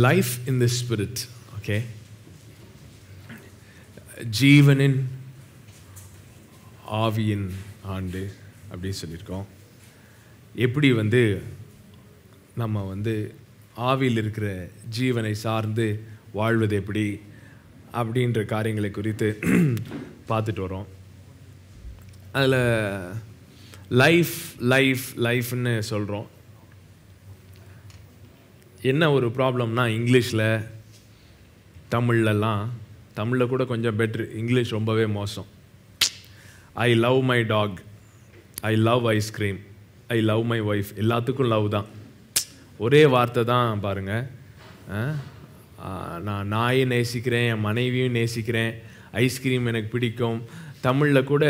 life in the spirit, okay? ஜீவனின் ஆவியின் ஆண்டு அப்படி சொல்லியிருக்கோம். எப்படி நம்ம ஆவியில் இருக்கிற ஜீவனை சார்ந்து வாழ்வது எப்படி அப்படின்ற காரியங்களை குறித்து பார்த்துட்டு வரோம். அதில் லைஃப்னு சொல்கிறோம். என்ன ஒரு ப்ராப்ளம்னா, இங்கிலீஷில் தமிழில் கூட கொஞ்சம் பெட்ரு, இங்கிலீஷ் ரொம்பவே மோசம். I love my dog, I love ice cream, I love my wife, எல்லாத்துக்கும் லவ் தான். ஒரே வார்த்தை தான் பாருங்கள். நான் நாயை நேசிக்கிறேன், என் மனைவியும் நேசிக்கிறேன், ஐஸ்கிரீம் எனக்கு பிடிக்கும். தமிழில் கூட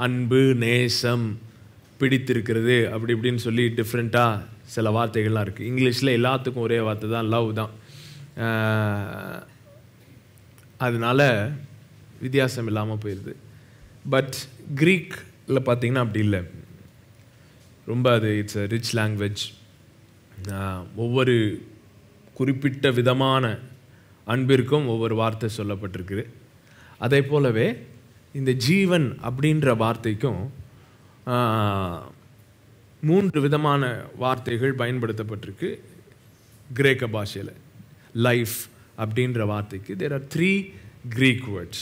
அன்பு, நேசம், பிடித்திருக்கிறது அப்படி இப்படின்னு சொல்லி டிஃப்ரெண்ட்டாக சில வார்த்தைகள்லாம் இருக்குது. இங்கிலீஷில் எல்லாத்துக்கும் ஒரே வார்த்தை தான், லவ் தான். அதனால வித்தியாசம் இல்லாமல் போயிடுது. பட் க்ரீக்கில் பார்த்திங்கன்னா அப்படி இல்லை. ரொம்ப இட்ஸ் அ ரிச் லாங்குவேஜ். ஒவ்வொரு குறிப்பிட்ட விதமான அன்பிற்கும் ஒவ்வொரு வார்த்தை சொல்லப்பட்டிருக்குது. அதே போலவே இந்த ஜீவன் அப்படின்ற வார்த்தைக்கும் 3 விதமான வார்த்தைகள் பயன்படுத்தப்பட்டிருக்கு கிரேக்க பாஷையில். லைஃப் அப்படின்ற வார்த்தைக்கு there are 3 Greek words.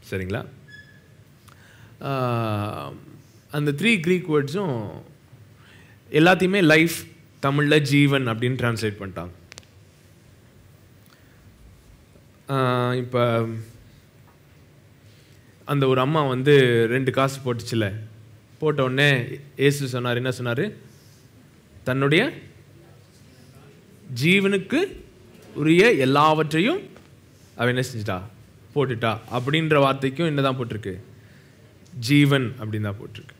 சரிங்களா? அந்த 3 Greek வேர்ட்ஸும் எல்லாத்தையுமே லைஃப் தமிழில் ஜீவன் அப்படின்னு டிரான்ஸ்லேட் பண்ணிட்டாங்க. இப்போ அந்த ஒரு அம்மா 2 காசு போட்டுச்சுல, போட்ட உடனே இயேசு சொன்னார், என்ன சொன்னார்? தன்னுடைய ஜீவனுக்கு உரிய எல்லாவற்றையும் அவ என்ன செஞ்சிட்டா? போட்டுட்டா. அப்படின்ற வார்த்தைக்கும் என்ன தான் போட்டிருக்கு? ஜீவன் அப்படின்னு தான் போட்டிருக்கு.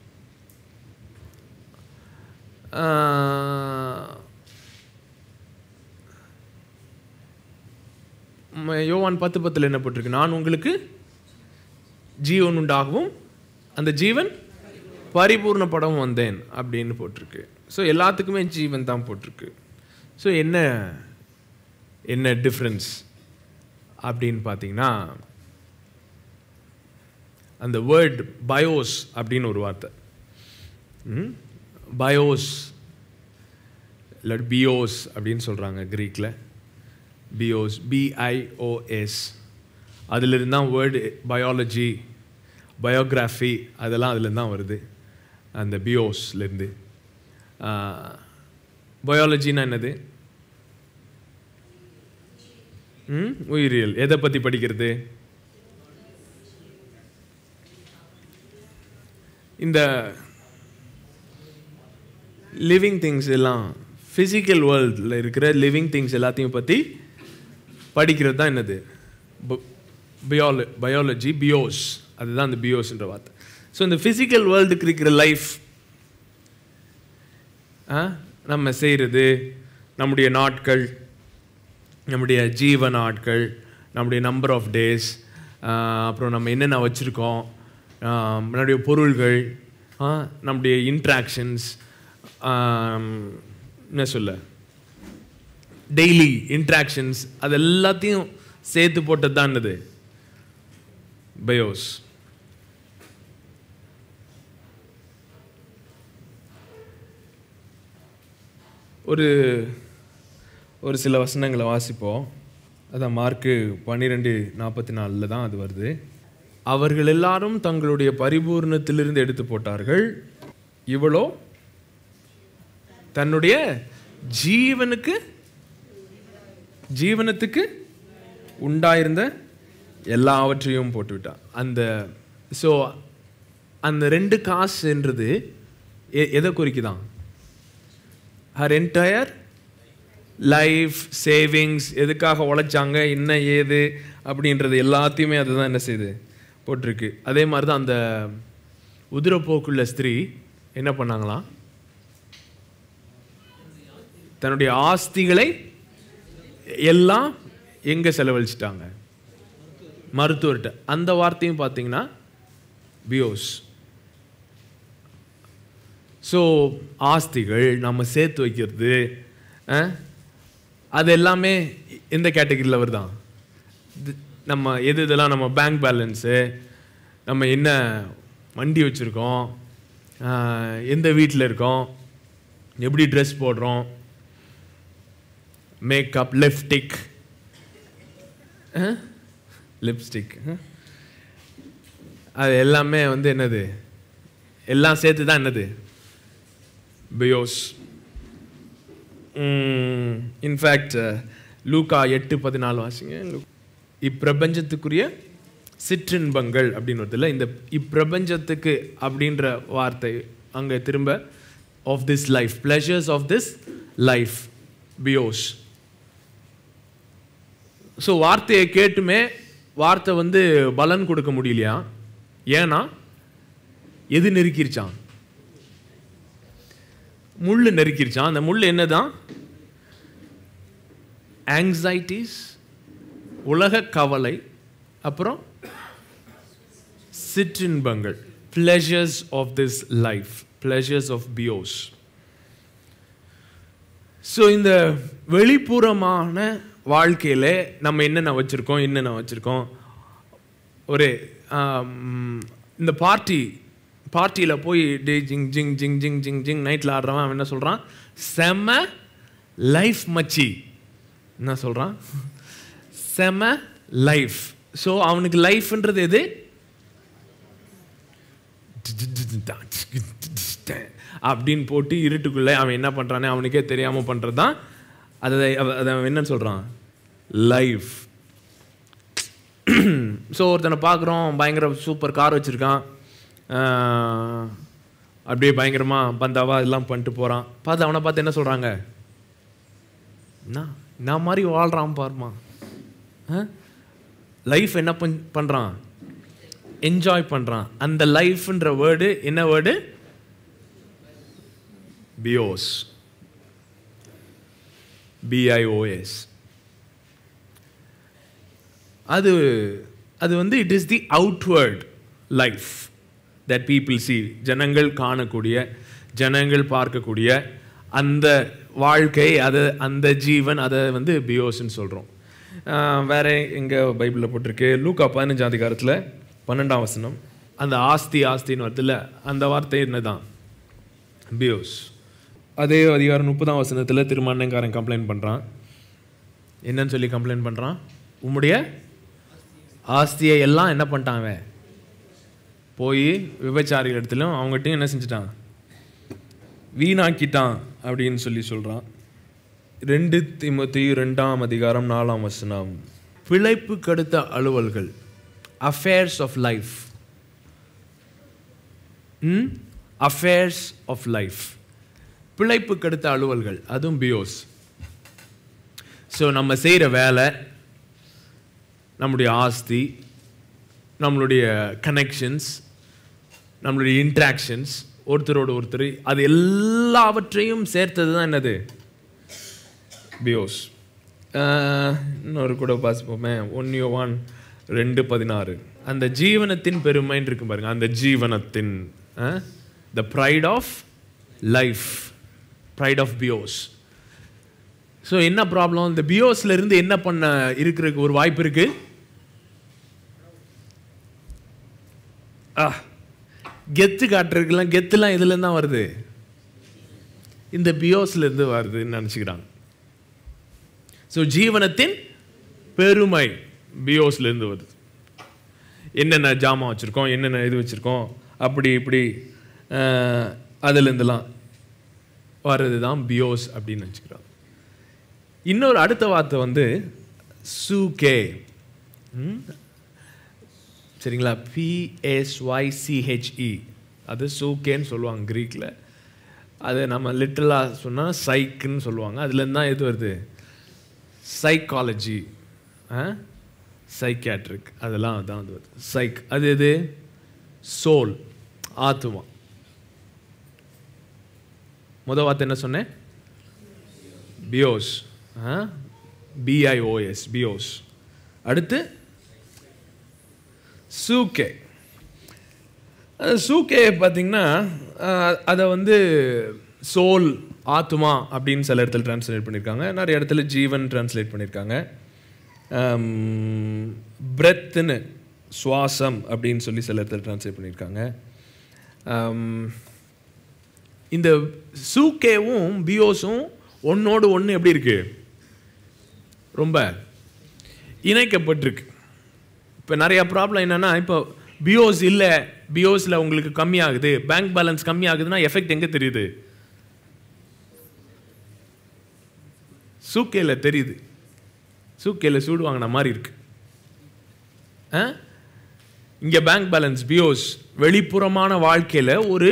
யோவான் 10:10 என்ன போட்டிருக்கு? நான் உங்களுக்கு ஜீவன் உண்டாகவும் அந்த ஜீவன் பரிபூர்ணப்படவும் வந்தேன் அப்படின்னு போட்டிருக்கு. ஸோ எல்லாத்துக்குமே ஜீவன் தான் போட்டிருக்கு. ஸோ என்ன டிஃப்ரென்ஸ் அப்படின்னு பார்த்தீங்கன்னா, அந்த வேர்ட் பயோஸ் அப்படின்னு ஒரு வார்த்தை, பயோஸ் இல்லாட்டி பியோஸ் அப்படின்னு சொல்கிறாங்க க்ரீக்கில். பியோஸ், BIOS. அதிலிருந்து தான் வேர்டு பயாலஜி, பயோகிராஃபி அதெல்லாம் அதுலேருந்து தான் வருது, அந்த பியோஸ்லேருந்து. பயாலஜின்னா என்னது? உயிரியல். எதை பற்றி படிக்கிறது? இந்த லிவிங் திங்ஸ் எல்லாம், ஃபிசிக்கல் வேர்ல்டில் இருக்கிற லிவிங் திங்ஸ் எல்லாத்தையும் பற்றி படிக்கிறது தான் என்னது? பயாலஜி, பியோஸ். அதுதான் அந்த பியோஸ்ன்ற வார்த்தை. ஸோ இந்த ஃபிசிக்கல் வேர்ல்டுக்கு இருக்கிற லைஃப், நம்ம செய்கிறது, நம்முடைய நாட்கள், நம்முடைய ஜீவ நாட்கள், நம்முடைய நம்பர் ஆஃப் டேஸ், அப்புறம் நம்ம என்னென்ன வச்சுருக்கோம், நம்முடைய பொருள்கள், நம்முடைய இன்ட்ராக்ஷன்ஸ், என்ன சொல்ல, டெய்லி இன்ட்ராக்ஷன்ஸ், அது எல்லாத்தையும் சேர்த்து போட்டது தான் என்னது? பயோஸ். ஒரு சில வசனங்களை வாசிப்போம். அதான் மார்க்கு 12:44 தான் அது வருது. அவர்கள் எல்லாரும் தங்களுடைய பரிபூர்ணத்திலிருந்து எடுத்து போட்டார்கள், இவளோ தன்னுடைய ஜீவனத்துக்கு உண்டாயிருந்த எல்லாவற்றையும் போட்டுவிட்டார். ஸோ அந்த 2 காசுன்றது எதை குறிக்குதான்? ஹர் என்டையர் லைஃப், சேவிங்ஸ், எதுக்காக உழைச்சாங்க, என்ன ஏது அப்படின்றது எல்லாத்தையுமே அதுதான் என்ன செய்யுது? போட்டிருக்கு. அதே மாதிரி தான் அந்த உதிரப்போக்குள்ள ஸ்திரீ என்ன பண்ணாங்களாம்? தன்னுடைய ஆஸ்திகளை எல்லாம் எங்கே செலவழிச்சிட்டாங்க? மருத்துவர்கிட்ட. அந்த வார்த்தையும் பார்த்தீங்கன்னா பியோஸ். ஸோ ஆஸ்திகள் நம்ம சேர்த்து வைக்கிறது, அது எல்லாமே எந்த கேட்டகரியில் வருதான்? நம்ம இதெல்லாம் நம்ம பேங்க் பேலன்ஸு, நம்ம என்ன வண்டி வச்சுருக்கோம், எந்த வீட்டில் இருக்கோம், எப்படி ட்ரெஸ் போடுறோம், மேக்கப், லிப்ஸ்டிக், அது எல்லாமே என்னது, எல்லாம் சேர்த்து தான் என்னது, பியோஸ். இன்ஃபேக்ட் லூக்கா 8:14 வாசிங்க. இப்பிரபஞ்சத்துக்குரிய சிற்றின்பங்கள் அப்படின்னு வருது இல்லை, இந்த இப்பிரபஞ்சத்துக்கு அப்படின்ற வார்த்தை அங்கே திரும்ப of this life, pleasures of this life, bios. So வார்த்தையை கேட்டுமே வார்த்தை பலன் கொடுக்க முடியலையா? ஏன்னா எது நெருக்கிருச்சான்? முள்ளு நெருக்கிருச்சான். அந்த முள் என்னதான்? ஆங்ஸைட்டிஸ், உலக கவலை, அப்புறம் சிற்றின்பங்கள், pleasures of this life, pleasures of bios. So இந்த வெளிப்புறமான வாழ்க்கையில் நம்ம என்னென்ன வச்சுருக்கோம், ஒரு இந்த பார்ட்டியில் போய் டே ஜிங் ஜிங் ஜிங் ஜிங் ஜிங் ஜிங் நைட்டில் ஆடுறவன் அவன் என்ன சொல்கிறான்? செம லைஃப் மச்சி. என்ன சொல்கிறான்? செம லைஃப். ஸோ அவனுக்கு லைஃப்ன்றது எது? அப்படின்னு போட்டு இருட்டுக்குள்ளே அவன் என்ன பண்ணுறானே அவனுக்கே தெரியாமல் பண்ணுறது தான் அதை அவன் என்னன்னு சொல்கிறான்? லைஃப். ஸோ ஒருத்தனை பார்க்குறோம், பயங்கர சூப்பர் கார் வச்சுருக்கான், அப்படியே பயங்கரமாக பந்தாவா எல்லாம் பண்ணிட்டு போகிறான். பார்த்து அவனை பார்த்து என்ன சொல்கிறாங்க? நான் மாதிரி வாழ்கிறான் பாருமா. லைஃப் என்ன பண்ணுறான்? என்ஜாய் பண்ணுறான். அந்த லைஃப்ன்ற வேர்டு என்ன வேர்டு? பியோஸ், பிஐஓஎஸ். அது it is the outward life that people see. ஜனங்கள் காணக்கூடிய, ஜனங்கள் பார்க்கக்கூடிய அந்த வாழ்க்கை, அந்த ஜீவன், அதை பியோஸ்ன்னு சொல்கிறோம். வேற எங்கே பைபிளில் போட்டிருக்கு? லூக்கா 15 அதிகாரத்தில் 12ஆம் வசனம். அந்த ஆஸ்தின்னு வருதுல்ல, அந்த வார்த்தை என்னதான்? பியோஸ். அதே அதிகாரம் 30ஆம் வசனத்தில் திருமணங்காரன் கம்ப்ளைண்ட் பண்ணுறான். என்னன்னு சொல்லி கம்ப்ளைண்ட் பண்ணுறான்? உம்முடைய ஆஸ்தியை எல்லாம் என்ன பண்ணிட்டான் அவன்? போய் விபச்சாரிகள் இடத்துலையும் அவங்ககிட்டையும் என்ன செஞ்சிட்டான்? வீணாக்கிட்டான் அப்படின்னு சொல்லி சொல்கிறான். 2 தீமோத்தேயு 2ஆம் அதிகாரம் 4ஆம் வசனம். பிழைப்பு கடுத்த அலுவல்கள், affairs of life, affairs of life, பிழைப்பு கடுத்த அலுவல்கள், அதுவும் பியோஸ். ஸோ நம்ம செய்கிற வேலை, நம்முடைய ஆஸ்தி, நம்மளுடைய கனெக்ஷன்ஸ், நம்மளுடைய இன்ட்ராக்ஷன்ஸ், ஒருத்தரோடு ஒருத்தர், அது எல்லாவற்றையும் சேர்த்தது தான் என்னது? பியோஸ். இன்னொரு கூட பார்ப்போமே, 1 யோவான் 2:16. அந்த ஜீவனத்தின் பெருமைன்னு இருக்கு பாருங்க. அந்த ஜீவனத்தின் the pride of life, pride of bios. So என்ன ப்ராப்ளம்? இந்த பியோஸ்ல இருந்து என்ன பண்ண இருக்கிறதுக்கு ஒரு வாய்ப்பு இருக்கு? கெத்து காட்டுறதுக்கெல்லாம், கெத்துலாம் இதுலேருந்து தான் வருது, இந்த பியோஸ்ல இருந்து வருதுன்னு நினச்சிக்கிறாங்க. ஸோ ஜீவனத்தின் பெருமை பியோஸ்ல இருந்து வருது. என்னென்ன ஜாமான் வச்சுருக்கோம், என்னென்ன இது வச்சுருக்கோம், அப்படி இப்படி அதுலேருந்துலாம் வர்றது தான் பியோஸ் அப்படின்னு நினச்சிக்கிறாங்க. இன்னொரு அடுத்த வார்த்தை சூகே. சரிங்களா? PSYCHE, அது சூகேன்னு சொல்லுவாங்க க்ரீக்கில். அது நம்ம லிட்டலாக சொன்னால் சைக்குன்னு சொல்லுவாங்க. அதுலேருந்து தான் எது வருது? சைக்காலஜி, சைக்கியாட்ரிக், அதெல்லாம் தான் அது வருது. சைக் அது எது? சோல், ஆத்மா. முதல் வார்த்தை என்ன சொன்னேன்? பியோஸ், BIOS, பியோஸ். அடுத்து சூகே. சூகே பார்த்தீங்கன்னா அதை சோல் ஆத்மா அப்படின்னு சில இடத்துல டிரான்ஸ்லேட் பண்ணியிருக்காங்க, நிறைய இடத்துல ஜீவன் டிரான்ஸ்லேட் பண்ணியிருக்காங்க. பிரெத்துன்னு சுவாசம் அப்படின்னு சொல்லி சில இடத்துல டிரான்ஸ்லேட் பண்ணியிருக்காங்க. இந்த சூக்கேவும் பியோஸும் ஒன்னோடு ஒன்று எப்படி இருக்கு? ரொம்ப இணைக்கப்பட்டிருக்கு. இப்போ நிறைய ப்ராப்ளம் என்னென்னா, இப்போ பியோஸ் இல்லை, பியோஸில் உங்களுக்கு கம்மியாகுது, பேங்க் பேலன்ஸ் கம்மியாகுதுன்னா எஃபெக்ட் எங்கே தெரியுது? சூக்கேல தெரியுது. சூக்கேல சூடு வாங்கின மாதிரி இருக்கு. இங்கே பேங்க் பேலன்ஸ் பியோஸ் வெளிப்புறமான வாழ்க்கையில் ஒரு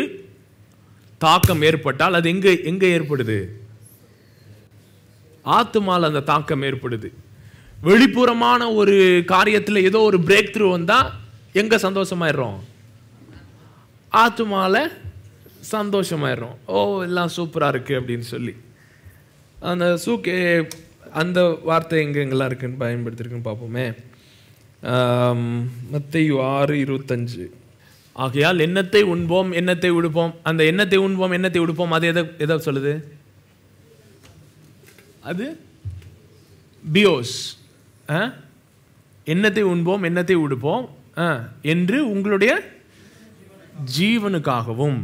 தாக்கம் ஏற்பட்டால் அது எங்கே ஏற்படுது? ஆத்துமால அந்த தாக்கம் ஏற்படுது. வெளிப்புறமான ஒரு காரியத்தில் ஏதோ ஒரு பிரேக் த்ரூ வந்தால் எங்கே சந்தோஷமாயிடுறோம்? ஆத்துமால சந்தோஷமாயிடுறோம். ஓ எல்லாம் சூப்பராக இருக்குது அப்படின்னு சொல்லி. அந்த சூக்கே அந்த வார்த்தை எங்கெங்கெல்லாம் இருக்குன்னு பயன்படுத்திருக்குன்னு பார்ப்போமே. மத்தேயு 6:25. ஆகையால் எண்ணத்தை உண்போம் எண்ணத்தை உடுப்போம். அந்த எண்ணத்தை உண்போம் எண்ணத்தை உடுப்போம் அது எதை சொல்லுது? அது பியோஸ். எண்ணத்தை உண்போம் எண்ணத்தை உடுப்போம் என்று உங்களுடைய ஜீவனுக்காகவும்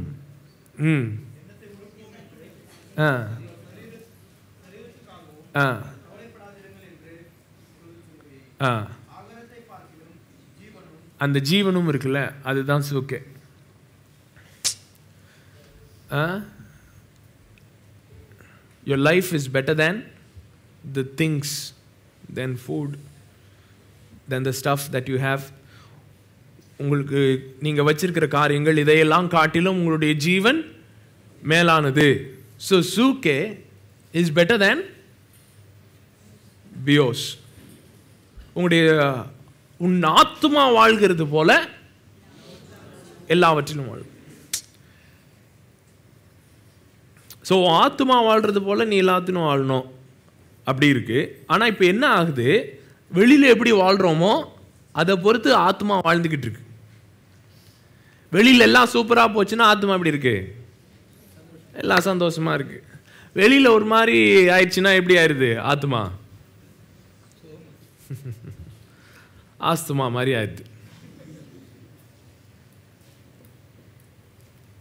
அந்த ஜீவனும் இருக்குல்ல, அதுதான் சூக்கே. Your life is better than the things, than food, than the stuff that you have. உங்களுக்கு நீங்க வச்சிருக்கிற காரியங்கள் இதையெல்லாம் காட்டிலும் உங்களுடைய ஜீவன் மேலானது. So சூக்கே is better than பியோஸ். உன் ஆத்துமா வாழ்கிறது போல எல்லாவற்றிலும் வாழும். ஸோ ஆத்துமா வாழ்றது போல நீ எல்லாத்திலும் வாழணும் அப்படி இருக்கு. ஆனால் இப்போ என்ன ஆகுது, வெளியில் எப்படி வாழ்கிறோமோ அதை பொறுத்து ஆத்மா வாழ்ந்துக்கிட்டு இருக்கு. வெளியில் எல்லாம் சூப்பராக போச்சுன்னா ஆத்மா எப்படி இருக்கு? எல்லாம் சந்தோஷமா இருக்கு. வெளியில் ஒரு மாதிரி ஆயிடுச்சுன்னா எப்படி ஆயிடுது? ஆத்மா ஆஸ்துமா மாதிரி ஆயிடுது.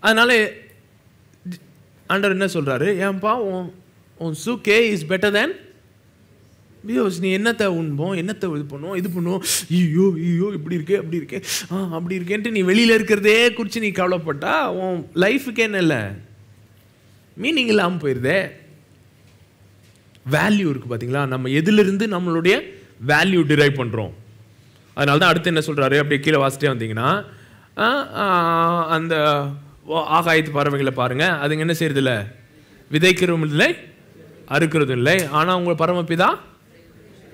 அதனால ஆண்டவர் என்ன சொல்றாரு? ஏன்பா உன் சூக்கே இஸ் பெட்டர் தேன் பியோஸ். நீ என்னத்தை உண்போம் என்னத்தை இது பண்ணுவோம் இது பண்ணுவோம், ஐயோ ஐயோ இப்படி இருக்கே அப்படி இருக்கே அப்படி இருக்கேன்ட்டு நீ வெளியில் இருக்கிறதே குறித்து நீ கவலைப்பட்டா உன் லைஃபுக்கு என்ன இல்லை, மீனிங் இல்லாமல் போயிருதே. வேல்யூ இருக்குது பார்த்தீங்களா? நம்ம எதிலிருந்து நம்மளுடைய வேல்யூ டிரைவ் பண்ணுறோம். அதனால தான் அடுத்து என்ன சொல்கிறாரு, அப்படியே கீழே வாசிட்டே வந்தீங்கன்னா, அந்த ஆகாயத்து பறவைகளை பாருங்கள், அதுங்க என்ன செய்யறது இல்லை, விதைக்கிறதும் இல்லை அறுக்கிறதும் இல்லை, ஆனால் உங்கள் பரமபிதா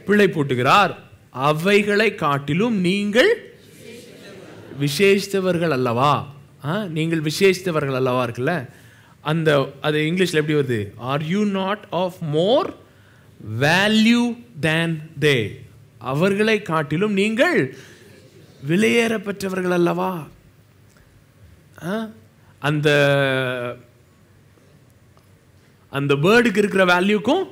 பிள்ளை போட்டுகிறார். அவைகளை காட்டிலும் நீங்கள் விசேஷித்தவர்கள் அல்லவா? நீங்கள் விசேஷித்தவர்கள் அல்லவா இருக்குல்ல, அந்த அது இங்கிலீஷில் எப்படி வருது? Are you not of more value than they? அவர்களை காட்டிலும் நீங்கள் விலையேற பெற்றவர்கள் அல்லவா? அந்த அந்த பேர்டுக்கு இருக்கிற வேல்யூக்கும்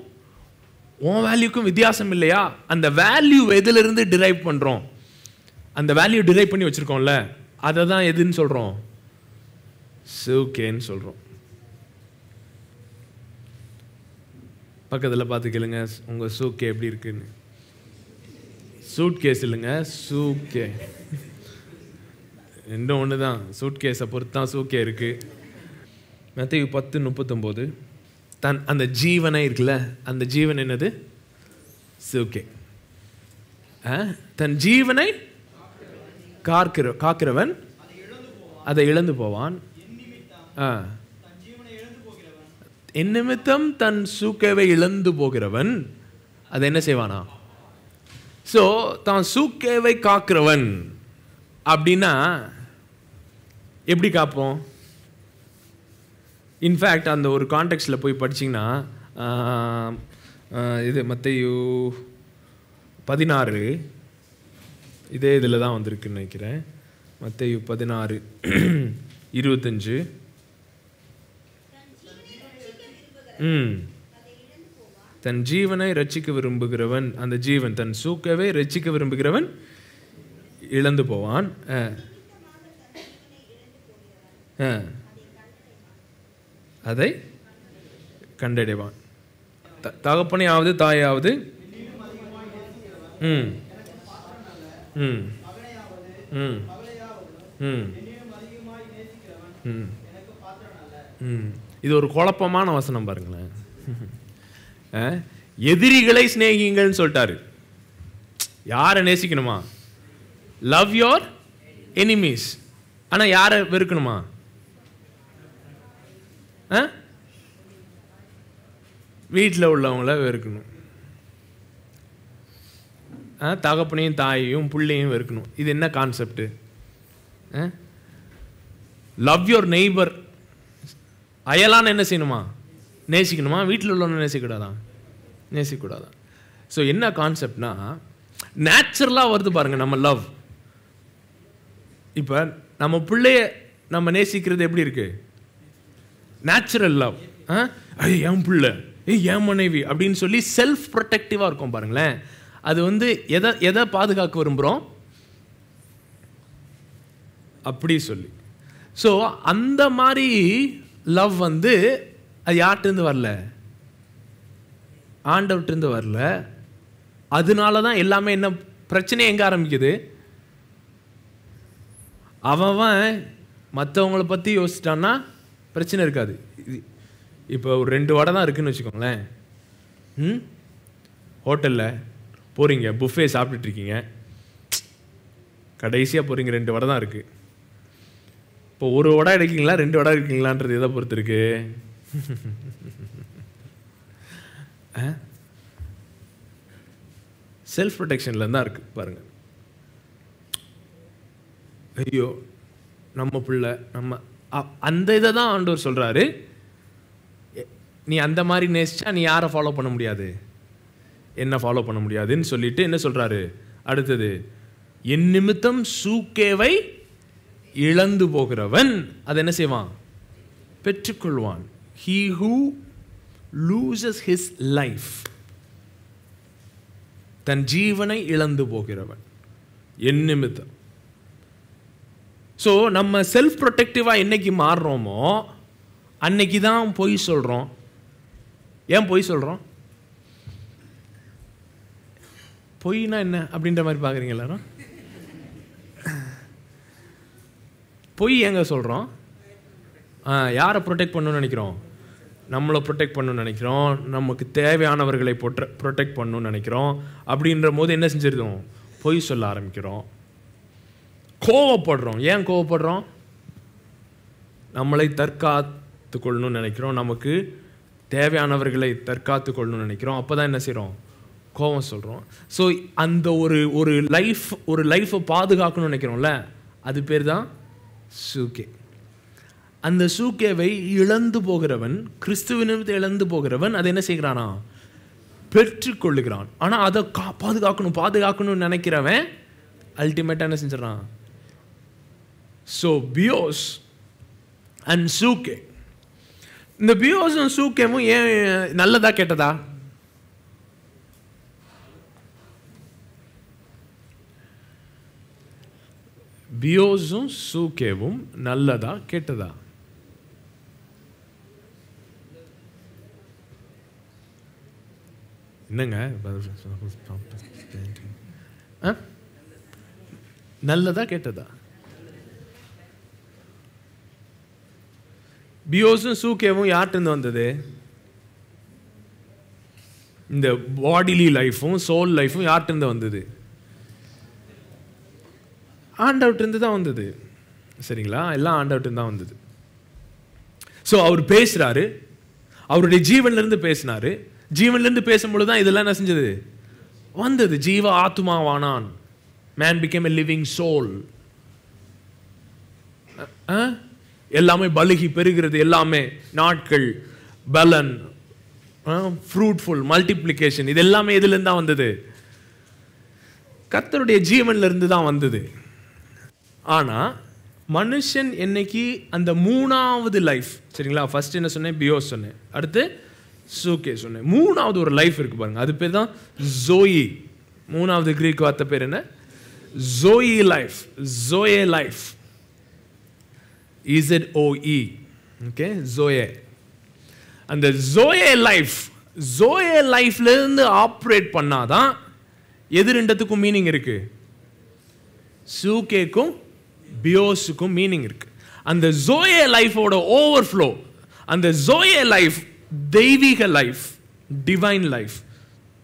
உன் வேல்யூக்கும் வித்தியாசம் இல்லையா? அந்த வேல்யூ எதிலிருந்து டிரைவ் பண்ணுறோம்? அந்த வேல்யூ டிரைவ் பண்ணி வச்சுருக்கோம்ல, அதை தான் எதுன்னு சொல்கிறோம்? சூக்கேன்னு சொல்கிறோம். பக்கத்தில் பார்த்து கேளுங்க, உங்கள் சூக்கே எப்படி இருக்குன்னு. சூட் கேஸ் இல்லைங்க, சூக்கே ரெண்டும் ஒன்று தான். சூட் கேஸை பொறுத்து தான் சூக்கே இருக்குது. மத்தேயு 10:39. அந்த ஜீவனை இருக்குல்ல, அந்த ஜீவன் என்னது? சூக்கே. தன் ஜீவனை காக்கிறவன் அதை இழந்து போவான். என் நிமித்தம் தன் சூக்கேவை இழந்து போகிறவன் அதை என்ன செய்வானா? ஸோ தான் சூக்கேவை காக்கிறவன் அப்படின்னா எப்படி காப்போம்? இன்ஃபேக்ட் அந்த ஒரு கான்டெக்ஸ்டில் போய் படிச்சிங்கன்னா, இது மத்தேயு 16 இதே இதில் தான் வந்திருக்குன்னு நினைக்கிறேன். மத்தேயு 16:25. தன் ஜீவனை ரட்சிக்க விரும்புகிறவன், அந்த ஜீவன் தன் சூக்கவே ரட்சிக்க விரும்புகிறவன் இழந்து போவான். அதை கண்டடைவான். தகப்பனையாவது தாயாவது இது ஒரு குழப்பமான வசனம் பாருங்களேன். எதிரிகளை சிநேகிங்கள்னு சொல்லிட்டாரு. யாரை நேசிக்கணுமா? Love your enemies. ஆனா யாரை வெறுக்கணுமா? வீட்டில் உள்ளவங்கள வெறுக்கணும். தகப்பனையும் தாயையும் பிள்ளையும் வெறுக்கணும். இது என்ன கான்செப்ட்? Love your neighbour. அயலான்னு என்ன செய்யணுமா? நேசிக்கணுமா? வீட்டில் உள்ளவங்க நேசிக்கூடாதான்? நேசிக்கூடாதான். ஸோ என்ன கான்செப்ட்னா, நேச்சுரலாக வருது பாருங்க நம்ம லவ். இப்போ நம்ம பிள்ளைய நம்ம நேசிக்கிறது எப்படி இருக்கு? Natural love. என் பிள்ளை, என் மனைவி அப்படின்னு சொல்லி செல்ஃப் ப்ரொடெக்டிவாக இருக்கும் பாருங்களேன். அது வந்து எதை பாதுகாக்க விரும்புகிறோம் அப்படி சொல்லி. ஸோ அந்த மாதிரி லவ் வந்து அது யார்கிட்டருந்து வரல? ஆண்டவர்கிட்டருந்து வரல. அதனால தான் எல்லாமே என்ன பிரச்சனை எங்கே ஆரம்பிக்குது? அவன் மற்றவங்கள பற்றி யோசிச்சிட்டான்னா பிரச்சனை இருக்காது. இப்போ ஒரு 2 வடை தான் இருக்குதுன்னு வச்சுக்கோங்களேன். ஹோட்டலில் போகிறீங்க, புஃபே சாப்பிட்டுட்ருக்கீங்க, கடைசியாக போகிறீங்க, 2 வடை தான் இருக்குது. இப்போ ஒரு வடை எடுக்கீங்களா 2 வடை இருக்கீங்களான்றது எதை பொறுத்து இருக்கு? செல்ஃப் ப்ரொடெக்ஷனில் தான் இருக்குது பாருங்கள். ஐயோ நம்ம பிள்ளை, நம்ம அந்த இதை தான் ஆண்டவர் சொல்கிறாரு. நீ அந்த மாதிரி நேசிச்சா நீ யாரை ஃபாலோ பண்ண முடியாது? என்ன ஃபாலோ பண்ண முடியாதுன்னு சொல்லிட்டு என்ன சொல்கிறாரு அடுத்தது? என் நிமித்தம் சூக்கேவை இழந்து போகிறவன் அதை என்ன செய்வான்? பெற்றுக்கொள்வான். He who loses his life, தன் ஜீவனை இழந்து போகிறவன் என் நிமித்தம். ஸோ நம்ம செல்ஃப் ப்ரொடெக்டிவாக என்னைக்கு மாறுறோமோ அன்னைக்கு தான் பொய் சொல்கிறோம். ஏன் பொய் சொல்கிறோம்? பொய்னா என்ன அப்படின்ற மாதிரி பார்க்குறீங்க எல்லாரும். பொய் எங்க சொல்கிறோம்? யாரை ப்ரொடெக்ட் பண்ணணும்னு நினைக்கிறோம்? நம்மளை ப்ரொடெக்ட் பண்ணணும்னு நினைக்கிறோம். நமக்கு தேவையானவர்களை ப்ரொடெக்ட் பண்ணணும்னு நினைக்கிறோம். அப்படின்ற போது என்ன செஞ்சிருந்தோம்? பொய் சொல்ல ஆரம்பிக்கிறோம். கோவப்படுறோம். ஏன் கோவப்படுறோம்? நம்மளை தற்காத்து கொள்ளணும்னு நினைக்கிறோம். நமக்கு தேவையானவர்களை தற்காத்து கொள்ளணும்னு நினைக்கிறோம். அப்போ தான் என்ன செய்கிறோம்? கோவம் சொல்கிறோம். ஸோ அந்த ஒரு லைஃப்பை பாதுகாக்கணும்னு நினைக்கிறோம்ல, அது பேர் தான் சூக்கே. அந்த சூக்கேவை இழந்து போகிறவன், கிறிஸ்துவினத்தை இழந்து போகிறவன் அதை என்ன செய்கிறானா? பெற்றுக்கொள்ளுகிறான். ஆனால் அதை பாதுகாக்கணும்னு நினைக்கிறவன் அல்டிமேட்டாக என்ன செஞ்சிடறான்? ஸோ பியோஸ் அண்ட் சூக்கே, இந்த பியோஸும் சூக்கேவும் ஏன் நல்லதா கெட்டதா? பியோஸும் சூக்கேவும் நல்லதா கெட்டதா? என்னங்க நல்லதா கெட்டதா? பியோஸும் சூக்கேவும் யார்கிட்ட வந்தது? இந்த பாடிலி லைஃபும் சோல் லைஃபும் யார்கிட்ட வந்தது? ஆண்டவர்கிட்ட தான் வந்தது. சரிங்களா? எல்லாம் ஆண்டவர்கிட்ட தான் வந்தது. ஸோ அவர் பேசுறாரு, அவருடைய ஜீவன்லேருந்து பேசினாரு. ஜீவன்லேருந்து பேசும்பொழுது தான் இதெல்லாம் என்ன செஞ்சது? வந்தது. ஜீவ ஆத்மாவானான். Man became a living soul. எல்லாமே பலுகி பெருகிறது. எல்லாமே நாட்கள், பலன், ஃப்ரூட்ஃபுல், மல்டிப்ளிகேஷன், இது எல்லாமே எதுலேருந்து தான் வந்தது? கர்த்தருடைய ஜீவன்ல இருந்து தான் வந்தது. ஆனால் மனுஷன் என்னைக்கு அந்த 3வது லைஃப், சரிங்களா? ஃபர்ஸ்ட் என்ன சொன்னேன்? பியோஸ் சொன்னேன். அடுத்து சூக்கே சொன்னேன். மூணாவது ஒரு லைஃப் இருக்கு பாருங்க, அது பேர் தான் ஜோயி. மூணாவது கிரீக் வார்த்தை பேர் என்ன? Zoe life. Zoe life, ZOE. Okay, zoe. அந்த ஜோயே லைஃப், ஜோயே லைஃப்ல இருந்து ஆப்ரேட் பண்ணாதான் எது ரெண்டுத்துக்கும் மீனிங் இருக்கு? சூக்கேக்கும் பியோஸுக்கும் மீனிங் இருக்கு. அந்த ஜோயே லைஃபோட ஓவர்ஃப்ளோ, அந்த ஜோயே லைஃப் தெய்வீக லைஃப், டிவைன் லைஃப்,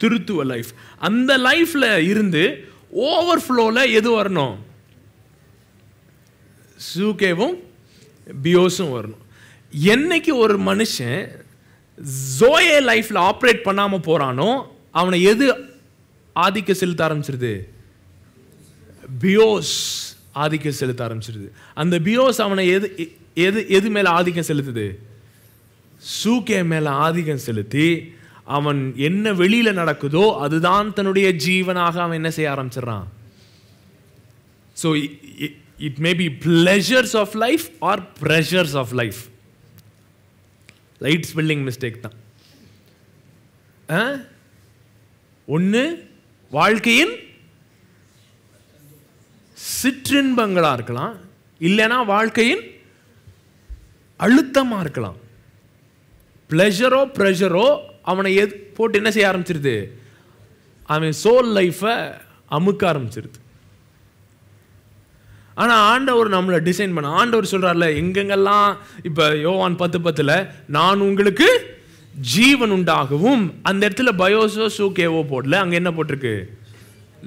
திருத்துவ லைஃப். அந்த லைஃப்ல இருந்து ஓவர்ஃப்ளோல எது வரணும்? சூக்கேவும் பியோஸும் வரணும். என்னைக்கு ஒரு மனுஷன் ஜோயே லைஃப்ல ஆப்ரேட் பண்ணாம போறானோ அவனை எது ஆதிக்க செலுத்த ஆரம்பிச்சிருது? பியோஸ் ஆதிக்கம் செலுத்த ஆரம்பிச்சிருது. அந்த பியோஸ் அவனை எது எது எது மேல ஆதிக்கம் செலுத்துது? சூக்கே மேல ஆதிக்கம் செலுத்தி அவன் என்ன வெளியில நடக்குதோ அதுதான் தன்னுடைய ஜீவனாக அவன் என்ன செய்ய ஆரம்பிச்சிடறான். So it may be pleasures of life or pressures of life. Light spelling mistake தான். ஒன்று வாழ்க்கையின் சிற்றின்பங்களா இருக்கலாம், இல்லைனா வாழ்க்கையின் அழுத்தமா இருக்கலாம். பிளஷரோ ப்ரெஷரோ அவனை போட்டு என்ன செய்ய ஆரம்பிச்சிருது? அவன் சோல் லைஃபை அமுக்க ஆரம்பிச்சிருது. ஆனா ஆண்டவர் நம்மளை டிசைன் பண்ண, ஆண்டவர் சொல்றாருல எங்கெங்கெல்லாம், இப்ப யோவான் 10:10 நான் உங்களுக்கு ஜீவன் உண்டாகவும், அந்த இடத்துல பயோசோ சூக்கேவோ போடல, அங்க என்ன போட்டிருக்கு?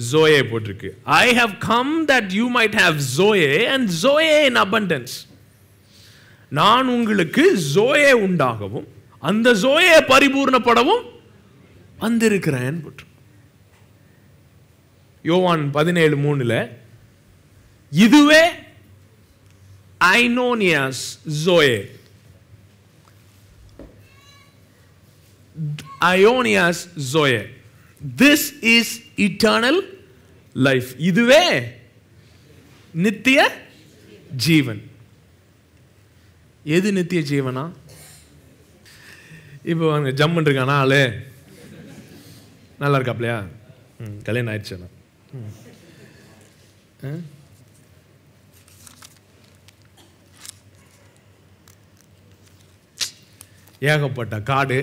ஜோயே போட்டிருக்கு. I have come that you might have zoe and zoe in abundance. நான் உங்களுக்கு ஜோயே உண்டாகவும் அந்த ஜோயே பரிபூர்ணப்படவும் வந்திருக்கிறேன். யோவான் 17:3 இதுவே ஐனோனியாஸ் zoe, ஐயோனியாஸ் zoe. This is eternal life. இதுவே நித்திய ஜீவன். எது நித்திய ஜீவனா? இப்போ அவங்க ஜம்மன் இருக்கானா ஆளு? நல்லா இருக்காப்லையா? கல்யாணம் ஆயிடுச்சு. ஏகப்பட்ட காடு,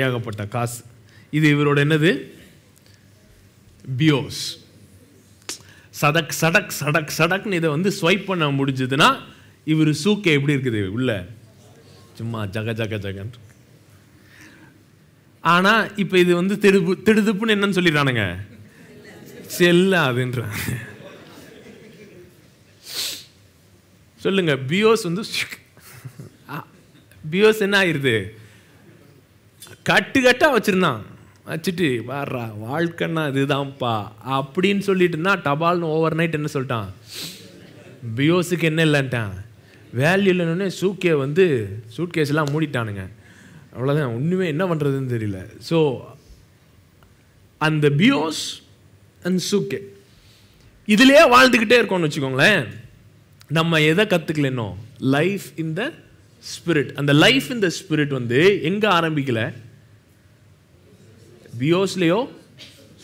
ஏகப்பட்ட காசு. இது இவரோட என்னது? பியோஸ். சடக் சடக் சடக் சடக்னு இதை வந்து ஸ்வைப் பண்ண முடிஞ்சதுன்னா இவர் சூக்கே எப்படி இருக்குது உள்ள? சும்மா ஜக ஜக ஜகன். ஆனா இப்ப இது வந்து திடுதுப்புன்னு என்னன்னு சொல்லிடுறானுங்க, செல்லாதுன்ற. சொல்லுங்க, பியோஸ் வந்து பியோஸ் என்ன ஆயிருது? கட்டு கட்டா வச்சிருந்தான், வச்சுட்டு வர்றா வாழ்க்கைன்னா இதுதான்ப்பா அப்படின்னு சொல்லிட்டு இருந்தா, டபால்னு ஓவர் நைட் என்ன சொல்லிட்டான்? பியோஸுக்கு என்ன இல்லைன்ட்டான், வேல்யூ இல்லைன்னு சூக்கே வந்து சூட்கேஸ் எல்லாம் மூடிட்டானுங்க. அவ்வளோதான், ஒன்றுமே என்ன பண்ணுறதுன்னு தெரியல. ஸோ அந்த பியோஸ் அண்ட் சூக்கே இதுலேயே வாழ்ந்துக்கிட்டே இருக்கோம்னு வச்சுக்கோங்களேன். நம்ம எதை கற்றுக்கலன்னோ? Life in the spirit. அந்த லைஃப் இன் த ஸ்பிரிட் வந்து எங்கே ஆரம்பிக்கல? பியோஸ்லேயோ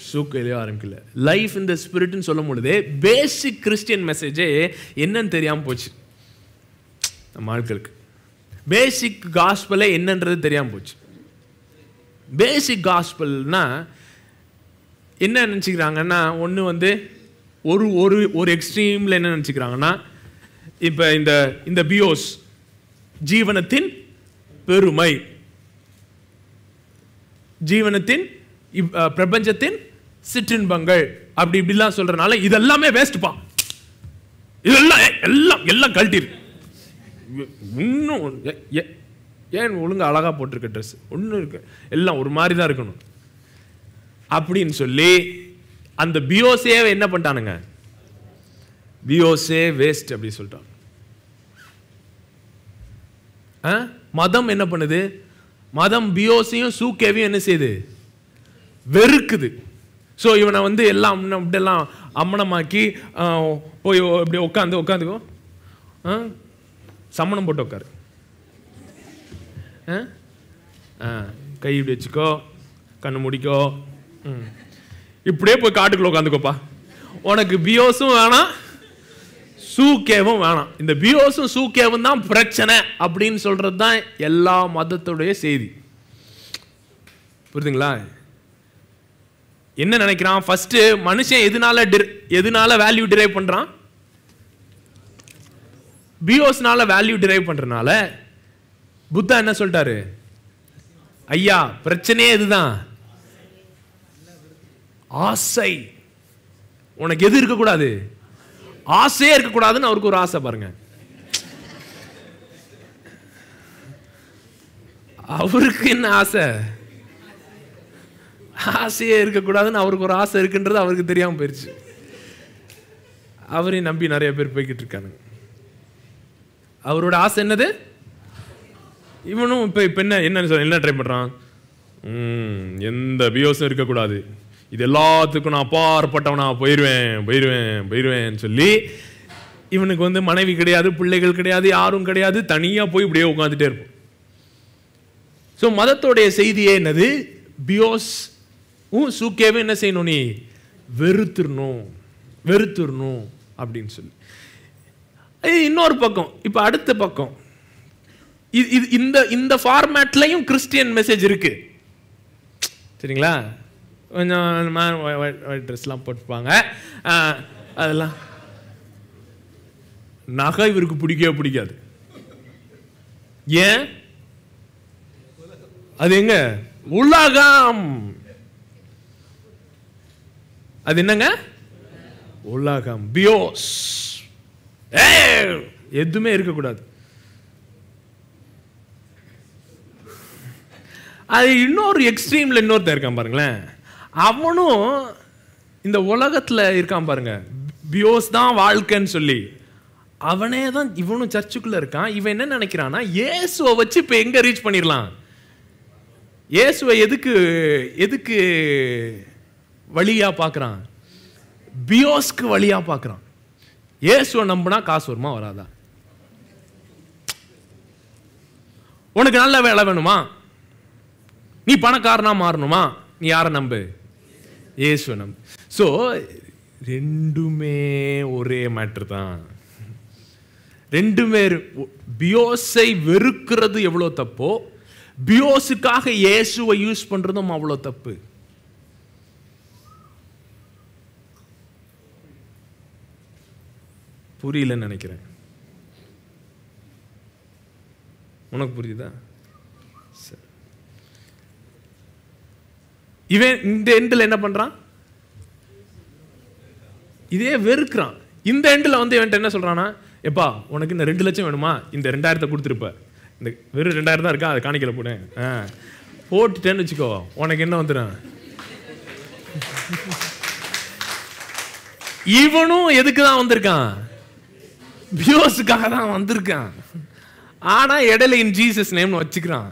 சூக்கையிலையோ ஆரம்பிக்கல. லைஃப் இன் த ஸ்பிரிட்னு சொல்லும் பொழுதே பேசிக் கிறிஸ்டியன் மெசேஜே என்னன்னு தெரியாமல் போச்சு நம்ம ஆட்களுக்கு. பேசிக் காஸ்பலே என்னன்றது தெரியாமல் போச்சு. பேசிக் காஸ்பல்னா என்ன நினச்சிக்கிறாங்கன்னா, ஒன்று வந்து ஒரு ஒரு ஒரு எக்ஸ்ட்ரீமில் என்ன நினச்சிக்கிறாங்கன்னா, இப்போ இந்த பியோஸ் ஜீவனத்தின் பெருமை, ஜீவனத்தின் பிரபஞ்சத்தின் சிற்றின்பங்கள் அப்படி இப்படிலாம் சொல்றதுனால இதெல்லாமே வேஸ்ட்பா, இதெல்லாம் எல்லாம் எல்லாம் கழட்டிரு. இன்னும் ஏன் ஒழுங்கு அழகா போட்டிருக்க ட்ரெஸ் ஒன்றும் இருக்கு, எல்லாம் ஒரு மாதிரி தான் இருக்கணும் அப்படின்னு சொல்லி அந்த பியோஸே என்ன பண்ணிட்டானுங்க? பியோஸே வேஸ்ட் அப்படி சொல்லிட்டான். மதம் என்ன பண்ணுது? மதம் பியோஸையும் சூக்கேவையும் என்ன செய்யுது? வெறுக்குது. ஸோ இவனை வந்து எல்லாம் இப்படியெல்லாம் அம்மனமாக்கி போய் இப்படி உட்காந்துக்கோ, சம்மணம் போட்டு உட்காரு, கை இப்படி வச்சுக்கோ, கண்ணு முடிக்கோ, இப்படியே போய் காட்டுக்குள்ள உட்காந்துக்கோப்பா. உனக்கு பியோஸும் வேணாம், சூக்கேவும் வேணாம். இந்த பியோஸும் சூக்கேவும் தான் பிரச்சனை அப்படின்னு சொல்றது தான் எல்லா மதத்துடைய செய்தி. புரியுதுங்களா? என்ன நினைக்கிறான்? ஃபர்ஸ்ட் மனுஷன் எதனால வேல்யூ டிரைவ் பண்றான்? பியோஸ்னால வேல்யூ டிரைவ் பண்றனால புத்தா என்ன சொல்லிட்டாரு? ஐயா, பிரச்சனையே இதுதான், ஆசை. உனக்கு எது இருக்கக்கூடாது? ஆசையே இருக்கக்கூடாதுன்னு அவருக்கு ஒரு ஆசை. பாருங்க, அவருக்கு என்ன ஆசை? ஆசையே இருக்கக்கூடாதுன்னு அவருக்கு ஒரு ஆசை இருக்குன்றது அவருக்கு தெரியாம போயிடுச்சு. அவரையும் நம்பி நிறைய பேர் போய்கிட்டு இருக்காங்க. அவரோட ஆசை என்னது? இவனும் இப்ப என்ன ட்ரை பண்றான்? எந்த பியோஸும் இருக்கக்கூடாது, இது எல்லாத்துக்கும் நான் அப்பாற்பட்டவனா போயிருவேன் சொல்லி இவனுக்கு மனைவி கிடையாது, பிள்ளைகள் கிடையாது, யாரும் கிடையாது, தனியா போய் இப்படியே உட்காந்துட்டே இருப்போம். ஸோ மதத்தோடைய செய்தியே என்னது? பியோஸ் சூக்கேவே என்ன செய்யணும்? நீ வெறுத்துடணும் அப்படின்னு சொல்லி. இன்னொரு பக்கம், இப்ப அடுத்த பக்கம், இந்த ஃபார்மேட்லயும் கிறிஸ்டியன் மெசேஜ் இருக்கு. சரிங்களா? கொஞ்சம் ஒயிட் ட்ரெஸ்லாம் போட்டுப்பாங்க. அதெல்லாம் நகை இவருக்கு பிடிக்கவே பிடிக்காது. ஏன்? அது எங்க? உலகம். அது என்னங்க? உலகம், பியோஸ், எதுவுமே இருக்கக்கூடாது. அது இன்னொரு எக்ஸ்ட்ரீம்ல இன்னொருத்தர் இருக்கான் பாருங்களேன். அவனும் இந்த உலகத்துல இருக்கான் பாருங்க, பியோஸ் தான் வாழ்க்கைன்னு சொல்லி. அவனே தான் இவனும் சர்ச்சுக்குள்ள இருக்கான். இவன் என்ன நினைக்கிறான்னா, இயேசுவை வச்சு இப்ப எங்க ரீச் பண்ணிடலாம்? இயேசுவை எதுக்கு வழியா பார்க்கறான்? பியோஸ்க்கு வழியா பார்க்கறான். இயேசுவை நம்பினா காசு வருமா வராதா? உனக்கு நல்ல வேலை வேணுமா? நீ பணக்காரனா மாறணுமா? நீ யாரை நம்பு? இயேசுவை நம்பு. ஸோ ரெண்டுமே ஒரே மேட்டர் தான். ரெண்டுமே. பியோஸை வெறுக்கிறது எவ்வளோ தப்போ, பியோஸுக்காக இயேசுவை யூஸ் பண்றதும் அவ்வளோ தப்பு. புரியலன்னு நினைக்கிறேன். உனக்கு புரியுதா? இவன் இந்த எண்டில் என்ன பண்றான்? இதே வெறுக்கிறான். இந்த எண்டில் இவன் என்ன சொல்றானா, எப்பா உனக்கு இந்த 2 லட்சம் வேணுமா? இந்த 2000 கொடுத்துருப்ப, இந்த வெறும் 2000 தான் இருக்கா, அதை காணிக்கல போடு, போட்டுட்டேன்னு வச்சுக்கோ, உனக்கு என்ன வந்துடும்? இவனும் எதுக்கு தான் வந்திருக்கான்? பியோஸுக்காக தான் வந்திருக்கான். ஆனா இடையில இன் ஜீசஸ் நேம்னு வச்சுக்கிறான்.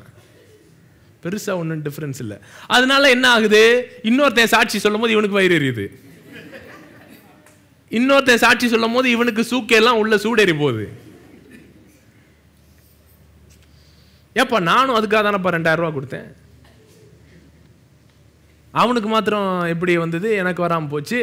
பெருசா ஒன்றும் டிஃபரன்ஸ் இல்லை. அதனால என்ன ஆகுது? இன்னொருத்தன் சாட்சி சொல்லும் போது இவனுக்கு வயிறு எரியுது. இன்னொருத்தன் சாட்சி சொல்லும் போது இவனுக்கு சூக்கெல்லாம் உள்ள சூடேறி போகுது. ஏப்பா நானும் அதுக்காக தானப்பா 2000 ரூபா கொடுத்தேன். அவனுக்கு மாத்திரம் எப்படி வந்தது, எனக்கு வராமல் போச்சு?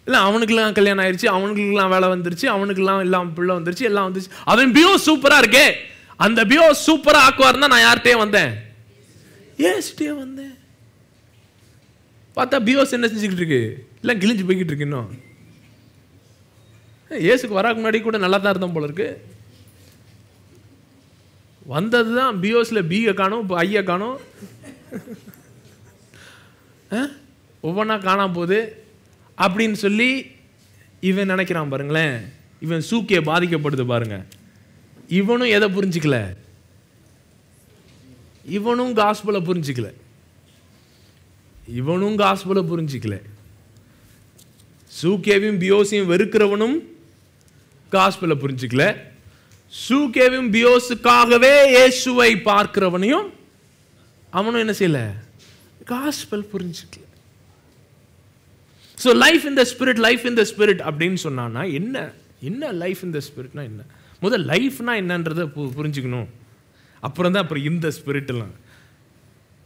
இல்லை, அவனுக்குலாம் கல்யாணம் ஆயிடுச்சு, அவனுக்குலாம் வேலை வந்துருச்சு, அவனுக்குலாம் எல்லாம் பிள்ளை வந்துருச்சு, எல்லாம் வந்துருச்சு. அவன் பியோ சூப்பரா இருக்கே, அந்த பியோ சூப்பரா ஆக்குவாருன்னா நான் யார்கிட்டயே வந்தேன்? ஏஸ்டே வந்தேன். பார்த்தா பியோஸ் என்ன செஞ்சுக்கிட்டு இருக்கு? எல்லாம் கிழிஞ்சு போய்கிட்டு இருக்கு. இன்னும் ஏசுக்கு வராக்கு முன்னாடி கூட நல்லா தான் இருந்தோம் போல இருக்கு. வந்தது தான் பியோஸ்ல பியை காணும், இப்போ ஐயா காணும், ஒவ்வொன்றா காணாம போகுது அப்படின்னு சொல்லி இவன் நினைக்கிறான். பாருங்களேன், இவன் சூக்கிய பாதிக்கப்படுது பாருங்க. இவனும் எதை புரிஞ்சிக்கல? இவனும் காஸ்பலை புரிஞ்சிக்கல. சூக்கேவையும் பியோஸையும் வெறுக்கிறவனும் காஸ்பலை புரிஞ்சிக்கல. சூக்கேவையும் பியோஸுக்காகவே இயேசுவை பார்க்கிறவனையும் அவனும் என்ன செய்யல? காஸ்பல் புரிஞ்சிக்கல. So life in the spirit அப்படின்னு சொன்னான்னா என்ன? லைஃப் இன் த ஸ்பிரிட்னா என்ன? முதல் லைஃப்னா என்னன்றதை புரிஞ்சுக்கணும். அப்புறம் இந்த ஸ்பிரிட் எல்லாம்.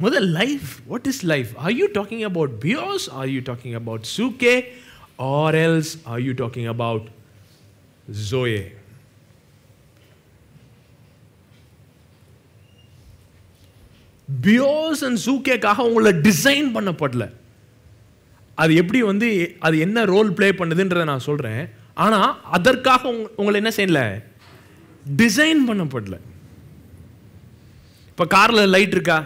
முதல் life, what is life? Are you talking about bios? Are you talking about psyche? Or else are you talking about zoe? Bios and சூகேக்காக உங்களை டிசைன் பண்ணப்படல. அது எப்படி அது என்ன ரோல் பிளே பண்ணுதுன்றதை நான் சொல்றேன். ஆனா அதற்காக உங்களை என்ன செய்யல, டிசைன் பண்ணப்படல. இப்ப கார்ல லைட் இருக்கா?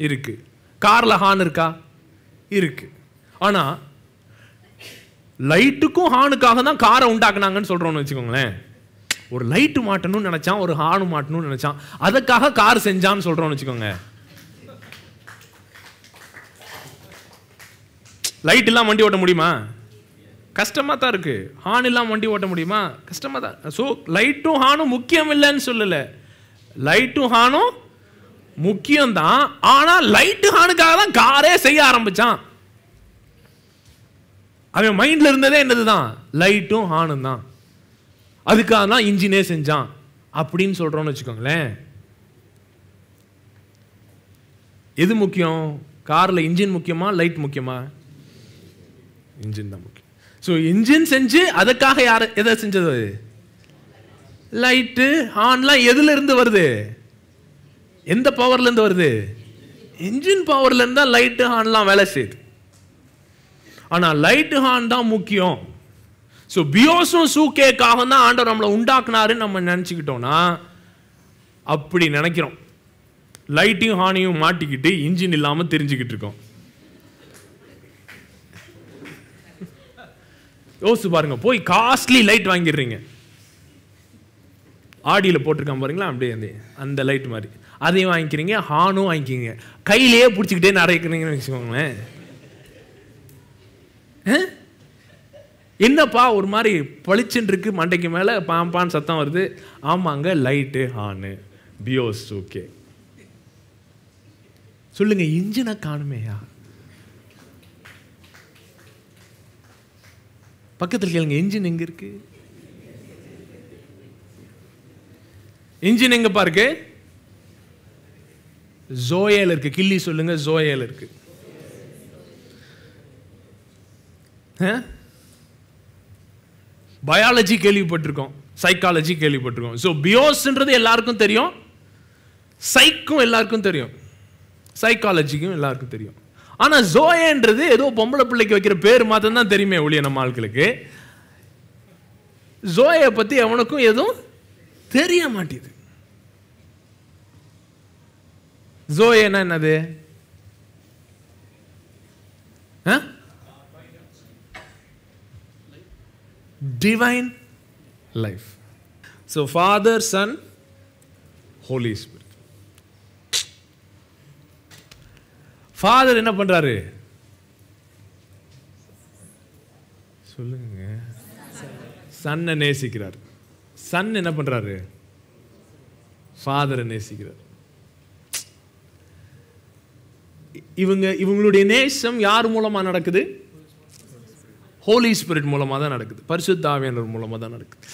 இருக்கு. கார்ல ஹார்ன் இருக்கா? இருக்கு. ஆனா லைட்டுக்கும் ஹார்னுக்காக தான் காரை உண்டாக்குனாங்கன்னு சொல்றோம்னு வச்சுக்கோங்களேன். ஒரு லைட்டு மாட்டணும்னு நினைச்சான், ஒரு ஹார்ன் மாட்டணும்னு நினைச்சான், அதுக்காக கார் செஞ்சான்னு சொல்றோம்னு வச்சுக்கோங்க. லைட் இல்லாம வண்டி ஓட்ட முடியுமா? கஷ்டமா தான் இருக்கு. ஹார்ன் இல்லாம வண்டி ஓட்ட முடியுமா? கஷ்டமா தான். ஸோ லைட்டும் ஹார்னும் முக்கியம் இல்லைன்னு சொல்லல. லைட்டும் ஹார்னும் முக்கியம் தான். ஆனா லைட்டு ஹார்னுக்காக தான் காரே செய்ய ஆரம்பிச்சான். அவன் மைண்ட்ல இருந்ததே என்னதுதான்? லைட்டும் ஹார்னும் தான். அதுக்காக தான் இன்ஜினே செஞ்சான் அப்படின்னு சொல்றோம்னு வச்சுக்கோங்களேன். எது முக்கியம்? கார்ல இன்ஜின் முக்கியமா, லைட் முக்கியமா? இன்ஜின் தான் முக்கியம். ஸோ இன்ஜின் செஞ்சு அதுக்காக யார் எதை செஞ்சது? லைட்டு ஹார்ன்லாம் எதுல இருந்து வருது? எந்த பவர்ல இருந்து வருது? இன்ஜின் பவர்ல இருந்து தான் லைட்டு ஹார்ன்லாம் வேலை செய்யுது. ஆனா லைட்டு ஹார்ன் தான் முக்கியம். ஸோ பியோஸும் சூகேக்காக தான் ஆண்டவர் நம்மளை உண்டாக்குனாருன்னு நம்ம நினச்சிக்கிட்டோம்னா, அப்படி நினைக்கிறோம். லைட்டையும் ஹார்னையும் மாட்டிக்கிட்டு இன்ஜின் இல்லாமல் தெரிஞ்சுக்கிட்டு இருக்கோம். யோசிச்சு பாருங்க, போய் காஸ்ட்லி லைட் வாங்கிடுறீங்க. ஆடியில் போட்டிருக்கான் பாருங்களா, அப்படியே அந்த லைட் மாதிரி அதையும் வாங்கிக்கிறீங்க, ஹார்னும் வாங்கிக்கிறீங்க, கையிலேயே பிடிச்சிக்கிட்டே நிறைக்கிறீங்கன்னு வச்சுக்கோங்களேன். என்னப்பா ஒரு மாதிரி பளிச்சுன்னு இருக்கு, மண்டைக்கு மேலே பாம்பான்னு சத்தம் வருது. ஆமாங்க, லைட்டு ஹார்னு பியோஸ் ஓகே. சொல்லுங்க, இன்ஜினை காணுமேயா? பக்கத்தில் கேளுங்க, இன்ஜின் எங்க இருக்கு? இன்ஜின் எங்கப்பா இருக்கு? ஜோயேல இருக்கு. கிள்ளி சொல்லுங்க, ஜோயேல இருக்கு. பயாலஜி கேள்விப்பட்டிருக்கோம், சைக்காலஜி கேள்விப்பட்டிருக்கோம். ஸோ பியோஸ்ன்றது எல்லாருக்கும் தெரியும், சைக்கும் எல்லாருக்கும் தெரியும், சைக்காலஜிக்கும் எல்லாருக்கும் தெரியும். ஆனா ஜோயேன்றது ஏதோ பொம்பளை பிள்ளைக்கு வைக்கிற பேர் மாத்திரம் தான் தெரியுமே ஒழிய நம்ம ஆட்களுக்கு ஜோயை பத்தி எவனுக்கும் எதுவும் தெரிய மாட்டேது. ஜோயேனா என்னது? Divine life. So Father, Son, Holy Spirit. Father என்ன பண்றாரு? சொல்லுங்க. சன்னை நேசிக்கிறார். சன் என்ன பண்றாரு? ஃபாதரை நேசிக்கிறார். இவங்களுடைய நேசம் யார் மூலமா நடக்குது? ஹோலி ஸ்பிரிட் மூலமா தான் நடக்குது, பரிசுத்த ஆவியானவர் மூலமா தான் நடக்குது.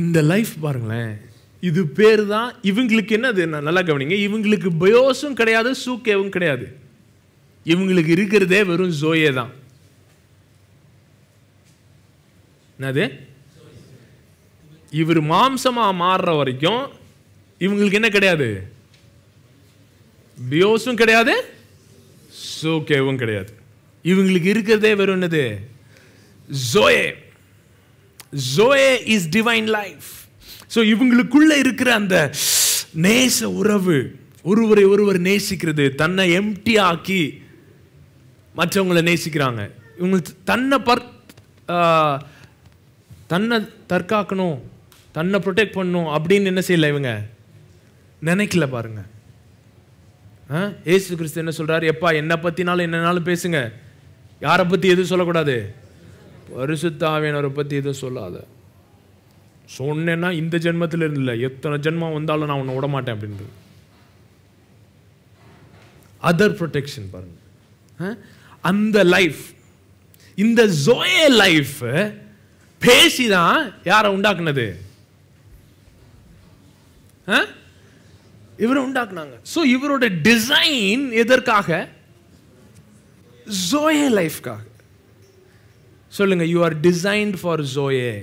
இந்த லைஃப் பாருங்களேன், இது பேர் தான் இவங்களுக்கு. என்னது? நல்லா கவனிங்க, இவங்களுக்கு பயோஸும் கிடையாது, சூக்கேவும் கிடையாது. இவங்களுக்கு இருக்கிறதே வெறும் ஜோயே தான். என்னது? இவர் மாம்சமா மாறுற வரைக்கும் இவங்களுக்கு என்ன கிடையாது? பியோஸும் கிடையாது, சூக்கேவும் கிடையாது. இவங்களுக்கு இருக்கிறதே வெறும் என்னது? Zoe. Zoe is divine life. So இவங்களுக்குள்ள இருக்கிற அந்த நேச உறவு, ஒருவரை ஒருவர் நேசிக்கிறது, தன்னை எம்டி ஆக்கி மற்றவங்களை நேசிக்கிறாங்க. இவங்களுக்கு தன்னை தற்காக்கணும், தன்னை ப்ரொடெக்ட் பண்ணணும் அப்படின்னு என்ன செய்யல இவங்க நினைக்கல. பாருங்க, ஏசு கிறிஸ்து என்ன சொல்றாரு? எப்பா என்னை பத்தினாலும் என்னன்னாலும் பேசுங்க, யாரை பத்தி எதுவும் சொல்லக்கூடாது, பரிசுத்த ஆவியானவரை பத்தி எதுவும் சொல்லாத. சொன்னேன்னா இந்த ஜென்மத்தில் இல்லை, எத்தனை ஜென்மம் வந்தாலும் நான் உன்னை விட மாட்டேன் அப்படின்றது. அதர் ப்ரொடெக்ஷன் பாருங்க. அந்த லைஃப், இந்த ஜோயே லைஃப் பேசிதான் யாரை உண்டாக்குனது? இவரை உண்டாக்குனாங்க. ஸோ இவரோட டிசைன் எதற்காக? ஜோயே லைஃப்காக. சொல்லுங்க, you are designed for zoe,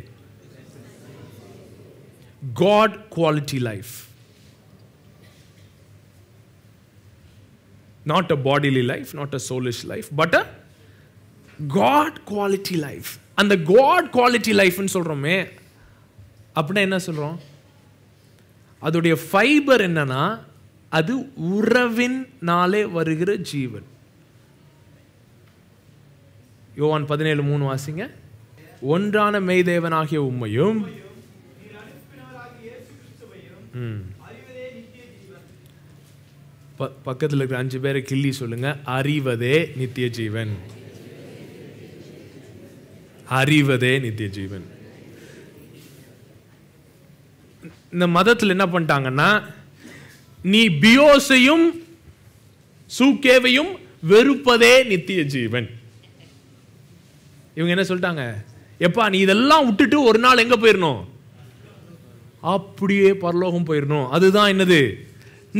God quality life. Not a bodily life, not a soulish life, but a God quality life. அந்த God quality life ன்னு சொல்றோமே, அப்படின்னா என்ன சொல்றோம்? அதோடைய ஃபைபர் என்னன்னா, அது உறவினாலே வருகிற ஜீவன். யோவான் 17:3 வாசிங்க. ஒன்றான மெய்தேவனாகிய உம்மையும் பக்கத்தில் இருக்கிற 5 பேரை கிள்ளி சொல்லுங்க, அறிவதே நித்திய ஜீவன். அறிவதே நித்திய ஜீவன். இந்த மதத்தில் என்ன பண்ணிட்டாங்கன்னா, நீ பியோசையும் சூக்கேவையும் வெறுப்பதே நித்திய ஜீவன். இவங்க என்ன சொல்லிட்டாங்க, எப்பா நீ இதெல்லாம் விட்டுட்டு ஒரு நாள் எங்க போயிடணும்? அப்படியே பரலோகம் போயிடணும். அதுதான் என்னது?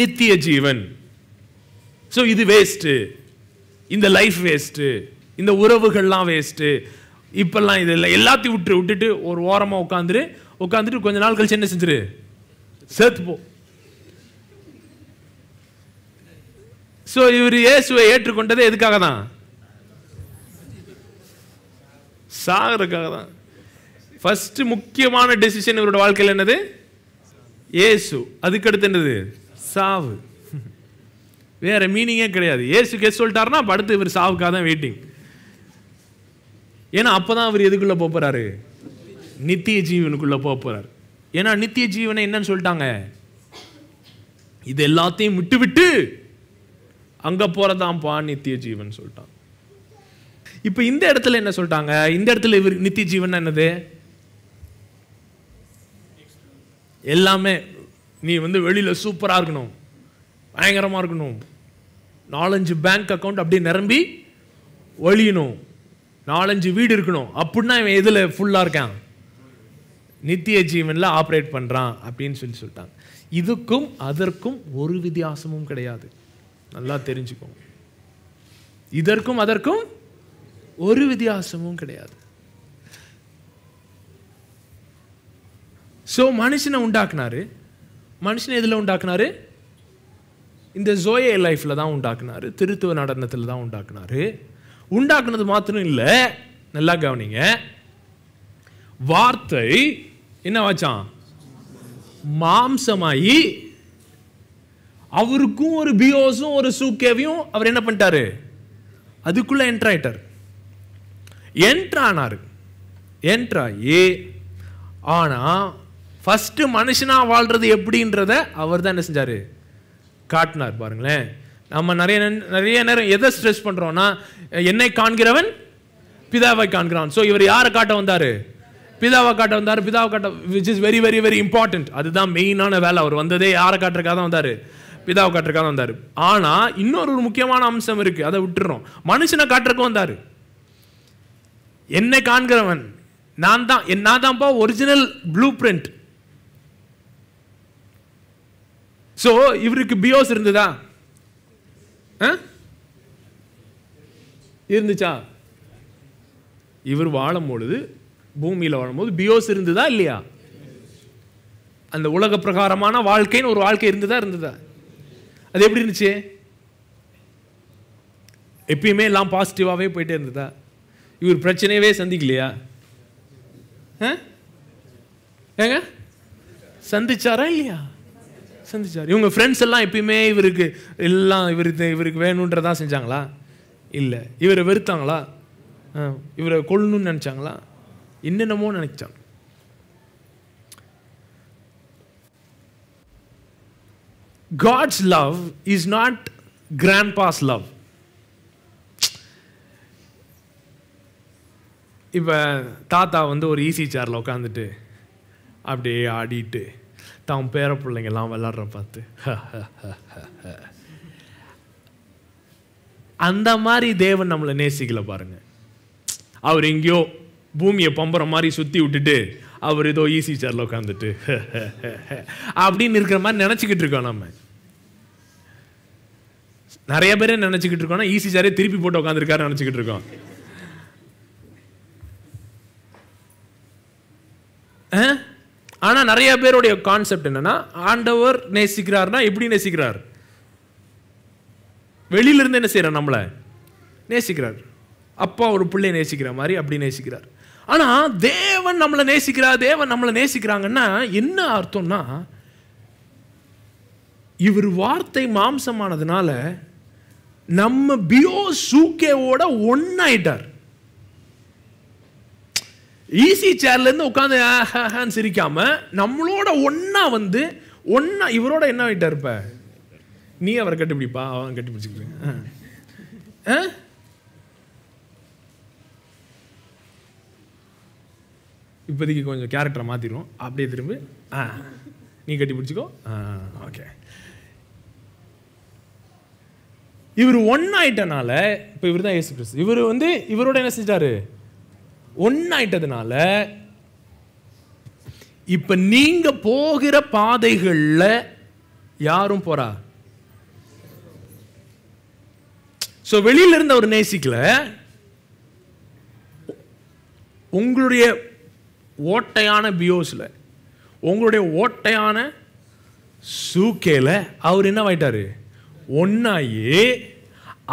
நித்திய ஜீவன். ஸோ இது வேஸ்ட்டு, இந்த லைஃப் வேஸ்ட்டு, இந்த உறவுகள்லாம் வேஸ்ட்டு, இப்பெல்லாம் இதெல்லாம் எல்லாத்தையும் விட்டுட்டு ஒரு ஓரமாக உட்காந்துட்டு கொஞ்ச நாள் கழிச்சு என்ன செஞ்சிரு? சேர்த்து போ. ஸோ இவர் இயேசுவை ஏற்றுக்கொண்டது எதுக்காக தான்? சாகிறதுக்காக தான். ஃபர்ஸ்ட் முக்கியமான டெசிஷன் இவரோட வாழ்க்கையில் என்னது? இயேசு. அதுக்கடுத்து என்னது? சாவு. வேற மீனிங்கே கிடையாது. இயேசு கேஸ் சொல்லிட்டாருன்னா அடுத்து இவர் சாவுக்காக தான் வெயிட்டிங். ஏன்னா அப்பதான் அவர் எதுக்குள்ள போறாரு? நித்திய ஜீவனுக்குள்ள போறாரு. ஏன்னா நித்திய ஜீவனை என்னன்னு சொல்லிட்டாங்க, இது எல்லாத்தையும் விட்டு அங்க போறதாம்பா நித்திய ஜீவன் சொல்லிட்டாங்க. இப்ப இந்த இடத்துல என்ன சொல்லிட்டாங்க? இந்த இடத்துல இவர் நித்திய ஜீவன் என்னது? எல்லாமே நீ வெளியில சூப்பரா இருக்கணும், பயங்கரமா இருக்கணும், 4-5 பேங்க் அக்கௌண்ட் அப்படியே நிரம்பி ஒழியணும், 4-5 வீடு இருக்கணும், அப்படின்னா இவன் எதுல ஃபுல்லா இருக்கான்? நித்திய ஜீவன்ல ஆப்ரேட் பண்றான் அப்படின்னு சொல்லிட்டாங்க. இதுக்கும் அதற்கும் ஒரு வித்தியாசமும் கிடையாது. நல்லா தெரிஞ்சுக்கோங்க, இதற்கும் அதற்கும் ஒரு வித்தியாசமும் கிடையாது. சோ மனுஷனை உண்டாக்குனாரு. மனுஷனை எதுல உண்டாக்குனாரு? இந்த ஜோயே லைஃப்ல தான் உண்டாக்குனாரு, திருத்துவ நடனத்தில் தான் உண்டாக்குனாரு. உண்டாக்குனது மாத்திரம் இல்லை, நல்லா கவனிங்க, வார்த்தை என்ன வாச்சான்? மாம்சமாயி அவருக்கும் ஒரு பியோஸும் ஒரு சூக்கேவையும் அவர் என்ன பண்ணிட்டாரு? அதுக்குள்ள என்ட்ரு ஆயிட்டார். என்ட்ரானாரு. என்ட்ராயி ஆனா ஃபர்ஸ்ட் மனுஷனா வாழ்றது எப்படின்றத அவர் தான் என்ன செஞ்சாரு? காட்டினார். பாருங்களேன், நம்ம நிறைய நேரம் எதை ஸ்ட்ரெஸ் பண்றோம்னா, என்னை காண்கிறவன் பிதாவை காண்கிறான். ஸோ இவர் யாரை காட்ட வந்தாரு? பிதாவை காட்ட வந்தாரு. பிதாவை காட்ட, which is very very very important. அதுதான் மெயினான வேலை. அவர் வந்ததே யாரை காட்டுறதுக்காக தான் வந்தாரு? பிதாவை காட்டுறதுக்காக தான் வந்தாரு. ஆனா இன்னொரு முக்கியமான அம்சம் இருக்கு, அதை விட்டுறோம். மனுஷனை காட்டுறதுக்கு வந்தாரு. என்னை காண்கிறவன் நான் தான்ப்பா ஒரிஜினல் ப்ளூ பிரிண்ட். சோ இவருக்கு பியோஸ் இருந்ததா? இருந்துச்சா? இவர் வாழும்பொழுது, பூமியில வாழும்போது பியோஸ் இருந்ததா இல்லையா? அந்த உலக பிரகாரமான வாழ்க்கைன்னு ஒரு வாழ்க்கை இருந்ததா? அது எப்படி இருந்துச்சு? எப்பயுமே எல்லாம் பாசிட்டிவாவே போயிட்டே இருந்ததா? இவர் பிரச்சனையவே சந்திக்கலையா? ஏங்க சந்திச்சாரா இல்லையா? சந்திச்சார். இவங்க ஃப்ரெண்ட்ஸ் எல்லாம் எப்பயுமே இவருக்கு எல்லாம் இவருக்கு வேணுன்றதான் செஞ்சாங்களா? இல்லை. இவரை வெறுத்தாங்களா? இவரை கொல்லணும்னு நினைச்சாங்களா? என்னென்னமோ நினைச்சாங்க. God's love is not grandpa's love. இப்போ தாத்தா ஒரு ஈஸி சேரில் உட்காந்துட்டு அப்படியே ஆடிட்டு தான் பேர பிள்ளைங்கெல்லாம் விளாட்ற பார்த்து அந்த மாதிரி தேவன் நம்மளை நேசிக்கல பாருங்க. அவர் எங்கேயோ பூமியை பம்புற மாதிரி சுற்றி விட்டுட்டு அவர் ஏதோ ஈஸி சேர்ல உட்காந்துட்டு அப்படின்னு இருக்கிற மாதிரி நினைச்சுக்கிட்டு இருக்கோம். நம்ம நிறைய பேரே நினைச்சுக்கிட்டு இருக்கோம் ஈஸி சேரே திருப்பி போட்டு உட்காந்துருக்காரு நினைச்சுக்கிட்டு இருக்கோம். ஆனா நிறைய பேருடைய கான்செப்ட் என்னன்னா, ஆண்டவர் நேசிக்கிறார்னா எப்படி நேசிக்கிறார்? வெளியில இருந்து என்ன செய்யறார்? நம்மள நேசிக்கிறார். அப்பா ஒரு பிள்ளை நேசிக்கிற மாதிரி அப்படி நேசிக்கிறார். ஆனா தேவன் நம்மளை நேசிக்கிறார், தேவன் நம்மளை நேசிக்கிறாங்கன்னா என்ன அர்த்தம்னா, இவர் வார்த்தை மாம்சமானதுனால நம்ம பியோ சூக்கேவோட ஒன்னாயிட்டார். ஈஸி சேர்ல இருந்து உட்காந்து சிரிக்காம நம்மளோட ஒன்னா வந்து ஒன்னா இவரோட என்ன ஆயிட்டார்? இப்ப நீ அவரை கட்டிப்பிடிப்பா, அவன் கட்டிப்பிடிச்சுக்கிறேன். இப்போதைக்கு கொஞ்சம் கேரக்டரை மாத்திடுவோம். அப்படியே திரும்பி நீ கட்டி பிடிச்சிக்கோ. ஓகே, இவர் ஒன்னாயிட்டனால இப்போ இவர் தான் இயேசு கிறிஸ்து. இவர் வந்து இவரோட என்ன செஞ்சாரு? ஒன்னாயிட்டதுனால இப்ப நீங்க போகிற பாதைகள்ல யாரும் போறா? சோ வெளியில இருந்து அவர் நேசிக்கல. உங்களுடைய ஓட்டையான பியோஸ்ல, உங்களுடைய ஓட்டையான சூக்கேல அவர் என்ன ஆயிட்டாரு? ஒன்னாயி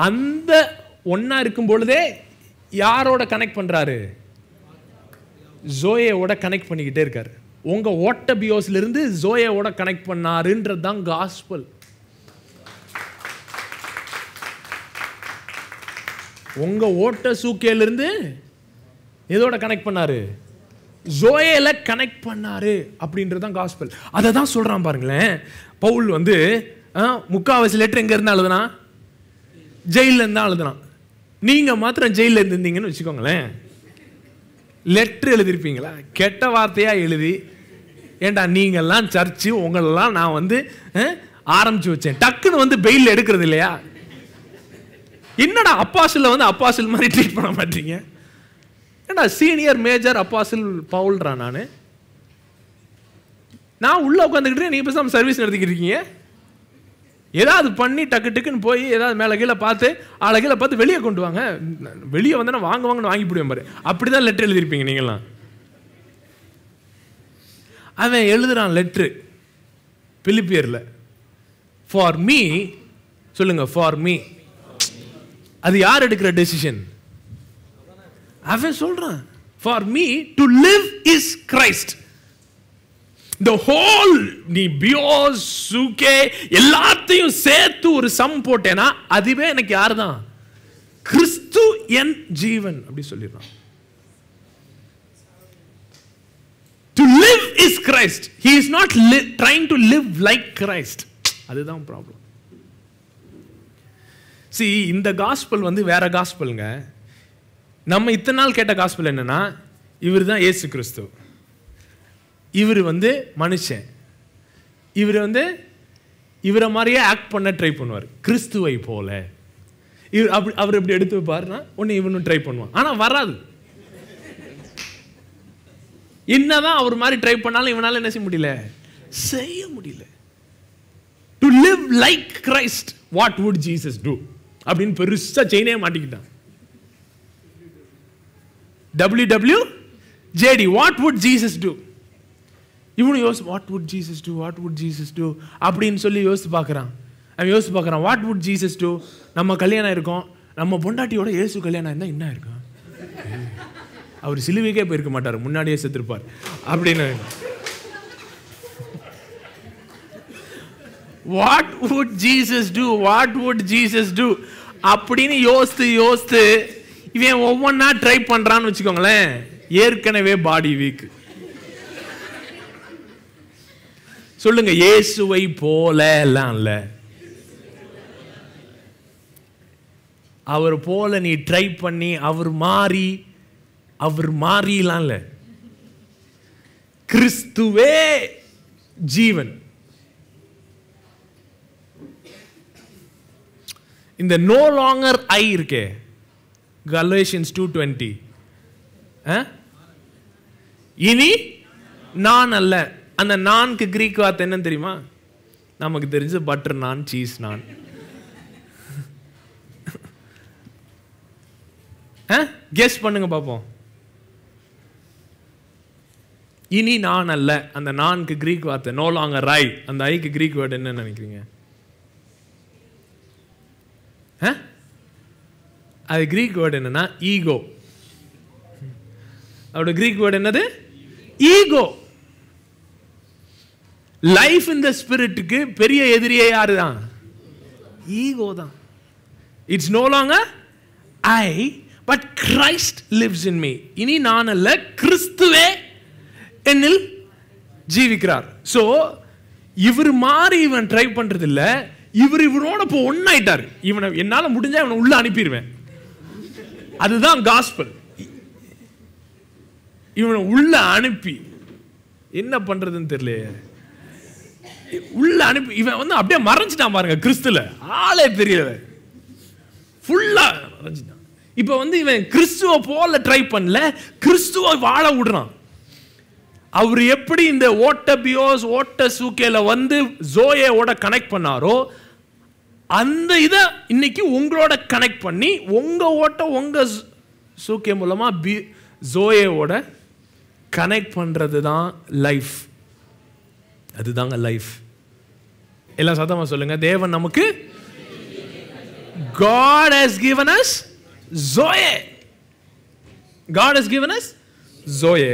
அந்த ஒன்னா இருக்கும் பொழுதே யாரோட கனெக்ட் பண்றாரு? ஜோயோட கனெக்ட் பண்ணிக்கிட்டே இருக்காரு. உங்க ஓட்ட பியோஸ்ல இருந்து ஜோயோட கனெக்ட் பண்ணாருன்றது தான் காஸ்பல். உங்க ஓட்ட சூக்கேல இருந்து எதோட கனெக்ட் பண்ணாரு? ஜோயேல கனெக்ட் பண்ணாரு அப்படின்றது தான் காஸ்பல். அதை தான் சொல்றான் பாருங்களேன். பவுல் வந்து முக்காவாசி லெட்டர் எங்க இருந்தா எழுதுனா? ஜெயில இருந்தா எழுதுனான். நீங்க மாத்திரம் ஜெயில இருந்தீங்கன்னு வச்சுக்கோங்களேன், லெட்டர் எழுதிருப்பீங்களா? கெட்ட வார்த்தையா எழுதி, ஏண்டா நீங்கெல்லாம் சர்ச்சு உங்களெல்லாம் நான் வந்து ஆரம்பிச்சு வச்சேன், டக்குன்னு வந்து பெயில் எடுக்கிறது இல்லையா? என்னடா அப்பாசில் வந்து அப்பாசில் மாதிரி ட்ரீட் பண்ண மாட்டீங்க? ஏண்டா சீனியர் மேஜர் அப்பாசில் பவுல்றா நான் உள்ள உட்காந்துக்கிட்டு நீங்க பேசாம சர்வீஸ் நடத்திக்கிட்டு இருக்கீங்க. ஏதாவது பண்ணி டக்கு டக்குன்னு போய் ஏதாவது மேலே கீழே பார்த்து ஆளை கீழே பார்த்து வெளியே கொண்டு வாங்க, வெளியே வந்தா வாங்குவாங்கன்னு வாங்கி போடுவேன் பாரு. அப்படிதான் லெட்டர் எழுதிருப்பீங்க நீங்களாம். அவன் எழுதுறான் லெட்ரு பிலிப்பியர்ல, ஃபார் மீ. சொல்லுங்க, ஃபார் மீ. அது யார் எடுக்கிற டெசிஷன்? அவன் சொல்றான், for me to live is Christ. The whole நீ பியோஸ் சூக்கே எல்லாத்தையும் சேர்த்து ஒரு சம் போட்டேனா அதுவே எனக்கு யார் தான்? கிறிஸ்து என் ஜீவன் அப்படி சொல்லிடுறான். To live is Christ. He is not trying to live like Christ. அதுதான் ப்ராப்ளம். See, இந்த காஸ்பல் வந்து வேற காஸ்பல்ங்க. நம்ம இத்தனை நாள் கேட்ட காஸ்பல் என்னன்னா, இவர் தான் இயேசு கிறிஸ்து, இவர் வந்து மனுஷன், இவர் வந்து இவரை மாதிரியே ஆக்ட் பண்ண ட்ரை பண்ணுவார் கிறிஸ்துவை போல. இவர் அப்படி அவர் எப்படி எடுத்து வைப்பாருன்னா ஒன்று இவனும் ட்ரை பண்ணுவான், ஆனால் வராது. என்னதான் அவர் மாதிரி ட்ரை பண்ணாலும் இவனால என்ன செய்ய முடியல? செய்ய முடியல. To live like Christ, what would Jesus two அப்படின்னு பெருசா செயினே மாட்டிக்கிட்டான். WWJD, what would Jesus two. இவனு யோசி, what would Jesus two, what would Jesus two அப்படின்னு சொல்லி யோசித்து பார்க்குறான். அவன் யோசித்து பார்க்குறான், வாட் வுட் ஜீசஸ் டூ. நம்ம கல்யாணம் இருக்கோம், நம்ம பொண்டாட்டியோட இயேசு கல்யாணம் இருந்தால் என்ன இருக்கும்? அவர் சிலுவைக்கே போயிருக்க மாட்டார், முன்னாடியே செத்துருப்பார் அப்படின்னு. What would Jesus two, what would Jesus two அப்படின்னு யோசித்து யோசித்து இவன் ஒவ்வொன்றா ட்ரை பண்ணுறான்னு வச்சுக்கோங்களேன். ஏற்கனவே பாடி வீக். சொல்லுங்க, இயேசுவை போல எல்லாம் இல்ல, அவர் போல நீ ட்ரை பண்ணி அவர் மாறிலாம் இல்ல. கிறிஸ்துவே ஜீவன். இந்த நோ லாங்கர் ஐ இருக்கே, Galatians 2:20, இனி நான் அல்ல. அந்த நான்கு கிரீக் வார்த்தை என்னன்னு தெரியுமா? நமக்கு தெரிஞ்ச பட்டர் நான், சீஸ் நான். கெஸ் பண்ணுங்க பார்ப்போம். இனி நான் அல்ல. அந்த நான்கு கிரீக் வார்த்தை நோ லாங்கர் ஐ. அந்த ஐக்கு கிரீக் வேர்டு என்ன நினைக்கிறீங்க? அது கிரீக் வேர்டு என்னன்னா ஈகோ. அதோட கிரீக் வேர்டு என்னது? ஈகோ. லைஃப் இன் த ஸ்பிரிட்டுக்கு பெரிய எதிரியே யாரு தான்? ஈகோ தான். It's no longer I but Christ lives in me. இனி நான் அல்ல, கிறிஸ்துவே என்னில் ஜீவிக்கிறார். சோ இவர் மாறி இவன் ட்ரை பண்றது இல்ல, இவரோட இப்போ ஒன்னாயிட்டாரு. இவனை என்னால முடிஞ்சா இவனை உள்ள அனுப்பிடுவேன். அதுதான் காஸ்பல். இவனை உள்ள அனுப்பி என்ன பண்றதுன்னு தெரியல, உள்ள அனுப்பி இவன் அப்படியே மறைஞ்சிட்டான் பாருங்க. கிறிஸ்துல ஆளே தெரியல, ஃபுல்லா மறைஞ்சிட்டான். இப்ப இவன் கிறிஸ்துவ போல ட்ரை பண்ணல, கிறிஸ்துவ வாழ விடுறான். அவர் எப்படி இந்த ஓட்ட பியோஸ் ஓட்ட சூக்கேல ஜோயோட கனெக்ட் பண்ணாரோ, அந்த இதை இன்னைக்கு உங்களோட கனெக்ட் பண்ணி உங்க ஓட்ட உங்க சூக்கே மூலமா ஜோயோட கனெக்ட் பண்றது தான் லைஃப். அதுதாங்க லைஃப். எல்லாம் சத்தமா சொல்லுங்க. தேவன் நமக்கு God has given us Zoe. God has given us Zoe.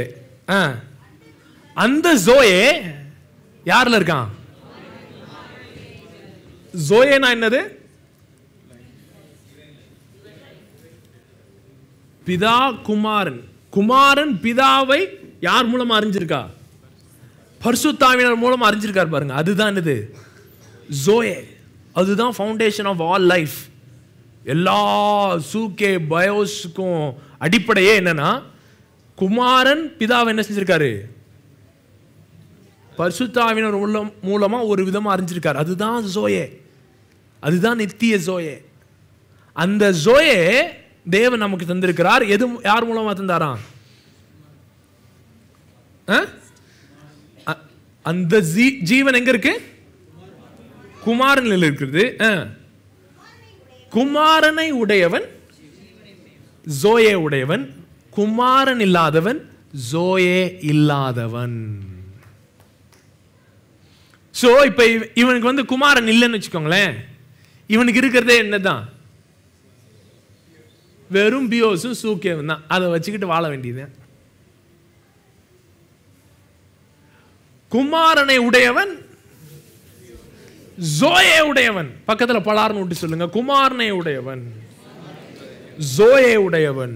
அந்த ஜோயே யார்ல இருக்கான்? ஜோயேனா என்னது? பிதா குமாரன். குமாரன் பிதாவை யார் மூலமா அறிஞ்சிருக்கா? பரிசுத்த ஆவியானவர் மூலமா அறிஞ்சிருக்கார் பாருங்க. அதுதான் என்னது? ஜோயே. அதுதான் ஃபவுண்டேஷன் ஆஃப் ஆல் லைஃப். எல்லா சூக்கே பயோஸ்க்கும் அடிப்படையே என்னன்னா, குமாரன் பிதாவை என்ன செஞ்சிருக்காரு? பரிசுத்த ஆவியானவர் மூலமா ஒரு விதமா அறிஞ்சிருக்கார். அதுதான் ஜோயே. அதுதான் நித்திய ஜோயே. அந்த ஜோயே தேவன் நமக்கு தந்திருக்கிறார். எது யார் மூலமா தந்தாராம்? அந்த ஜீவன் எங்க இருக்கு? குமாரனில் இருக்கிறது. குமாரனை உடையவன் ஜோயே உடையவன், குமாரன் இல்லாதவன் ஜோயே இல்லாதவன். சோ இப்ப இவனுக்கு குமாரன் இல்லைன்னு வச்சுக்கோங்களேன், இவனுக்கு இருக்கிறதே என்னதான்? வெறும் பியோஸும் சூக்கேவும் தான். அதை வச்சுக்கிட்டு வாழ வேண்டியது. குமாரனை உடையவன் ஜோயே உடையவன். பக்கத்துல பலார்னு விட்டு சொல்லுங்க. குமாரனை உடையவன் ஜோயே உடையவன்.